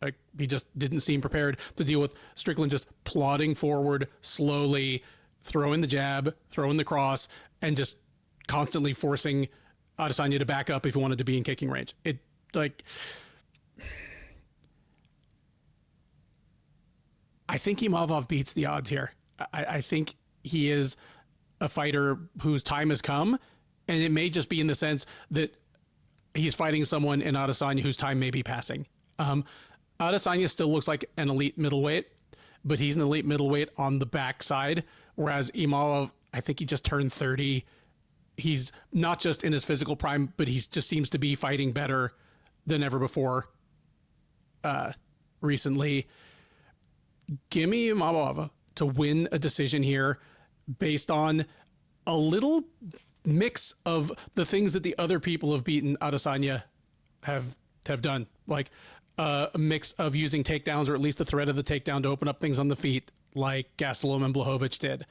Like he just didn't seem prepared to deal with Strickland just plodding forward slowly, throwing the jab, throwing the cross, and just constantly forcing Adesanya to back up if he wanted to be in kicking range. It like, I think Imavov beats the odds here. I think he is a fighter whose time has come, and it may just be in the sense that he's fighting someone in Adesanya whose time may be passing. Adesanya still looks like an elite middleweight, but he's an elite middleweight on the backside, whereas Imavov, I think he just turned 30. He's not just in his physical prime, but he just seems to be fighting better than ever before recently. Give me Imavov to win a decision here based on a little mix of the things that the other people have beaten Adesanya have done, like a mix of using takedowns or at least the threat of the takedown to open up things on the feet, like Gastelum and Blachowicz did.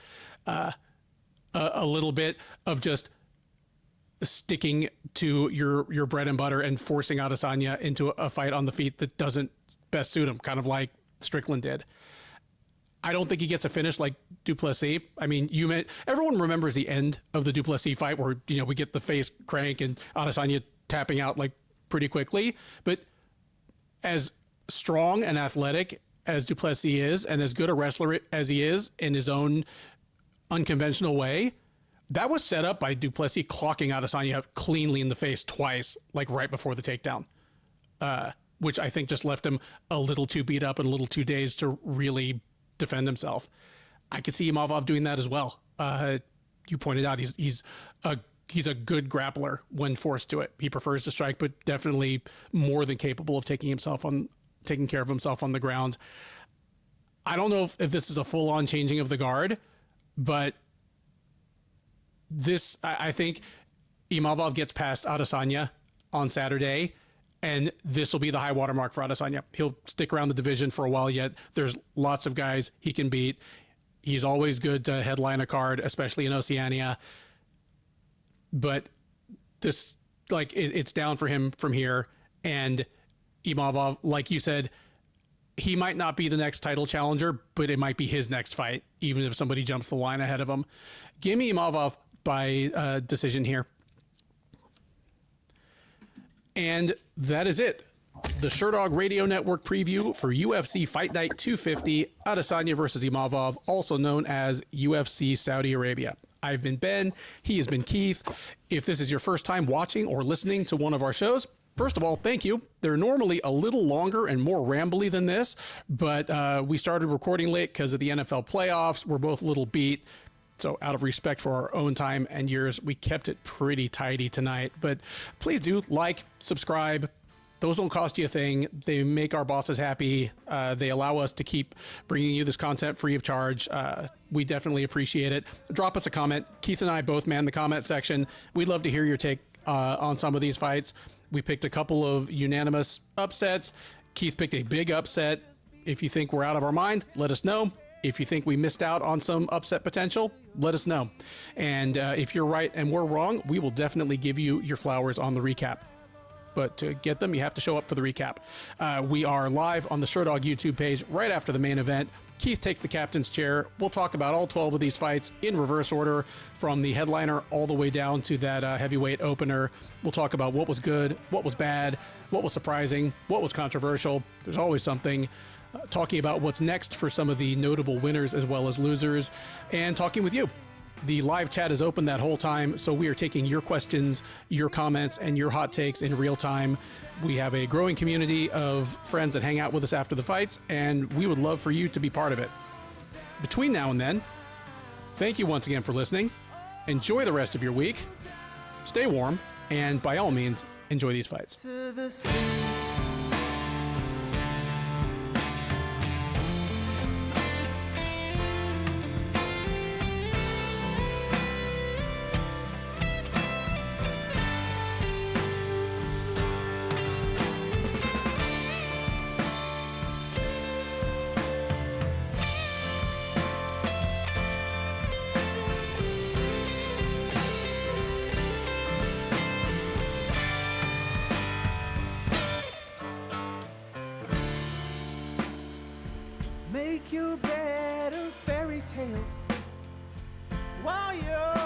A little bit of just sticking to your bread and butter and forcing Adesanya into a fight on the feet that doesn't best suit him, kind of like Strickland did. I don't think he gets a finish like Duplessis. I mean, everyone remembers the end of the Duplessis fight where, you know, we get the face crank and Adesanya tapping out like pretty quickly. But as strong and athletic as Duplessis is and as good a wrestler as he is in his own unconventional way, that was set up by Duplessis clocking Adesanya cleanly in the face twice, like right before the takedown, which I think just left him a little too beat up and a little too dazed to really defend himself. I could see Imavov doing that as well. You pointed out he's a good grappler when forced to it. He prefers to strike, but definitely more than capable of taking care of himself on the ground. I don't know if this is a full-on changing of the guard, but I think Imavov gets past Adesanya on Saturday, and this will be the high watermark for Adesanya. He'll stick around the division for a while yet. There's lots of guys he can beat. He's always good to headline a card, especially in Oceania. But this, like, it's down for him from here. And Imavov, like you said, he might not be the next title challenger, but it might be his next fight, even if somebody jumps the line ahead of him. Give me Imavov by decision here. And that is it. the Sherdog Radio Network preview for UFC Fight Night 250, Adesanya versus Imavov, also known as UFC Saudi Arabia. I've been Ben. He has been Keith. If this is your first time watching or listening to one of our shows, first of all, thank you. They're normally a little longer and more rambly than this, but we started recording late because of the NFL playoffs. We're both a little beat. So out of respect for our own time and yours, we kept it pretty tidy tonight. But please do like, subscribe. Those don't cost you a thing. They make our bosses happy. They allow us to keep bringing you this content free of charge. We definitely appreciate it. Drop us a comment. Keith and I both man the comment section. We'd love to hear your take on some of these fights. We picked a couple of unanimous upsets. Keith picked a big upset. If you think we're out of our mind, let us know. If you think we missed out on some upset potential, let us know. And if you're right and we're wrong, we will definitely give you your flowers on the recap. But to get them, you have to show up for the recap. We are live on the Sherdog YouTube page right after the main event. Keith takes the captain's chair. We'll talk about all 12 of these fights in reverse order, from the headliner all the way down to that heavyweight opener. We'll talk about what was good, what was bad, what was surprising, what was controversial. There's always something. Talking about what's next for some of the notable winners as well as losers, and talking with you. The live chat is open that whole time, so we are taking your questions, your comments, and your hot takes in real time. We have a growing community of friends that hang out with us after the fights, and we would love for you to be part of it. Between now and then, thank you once again for listening. Enjoy the rest of your week. Stay warm, and by all means, enjoy these fights. Make your bed of fairy tales while you're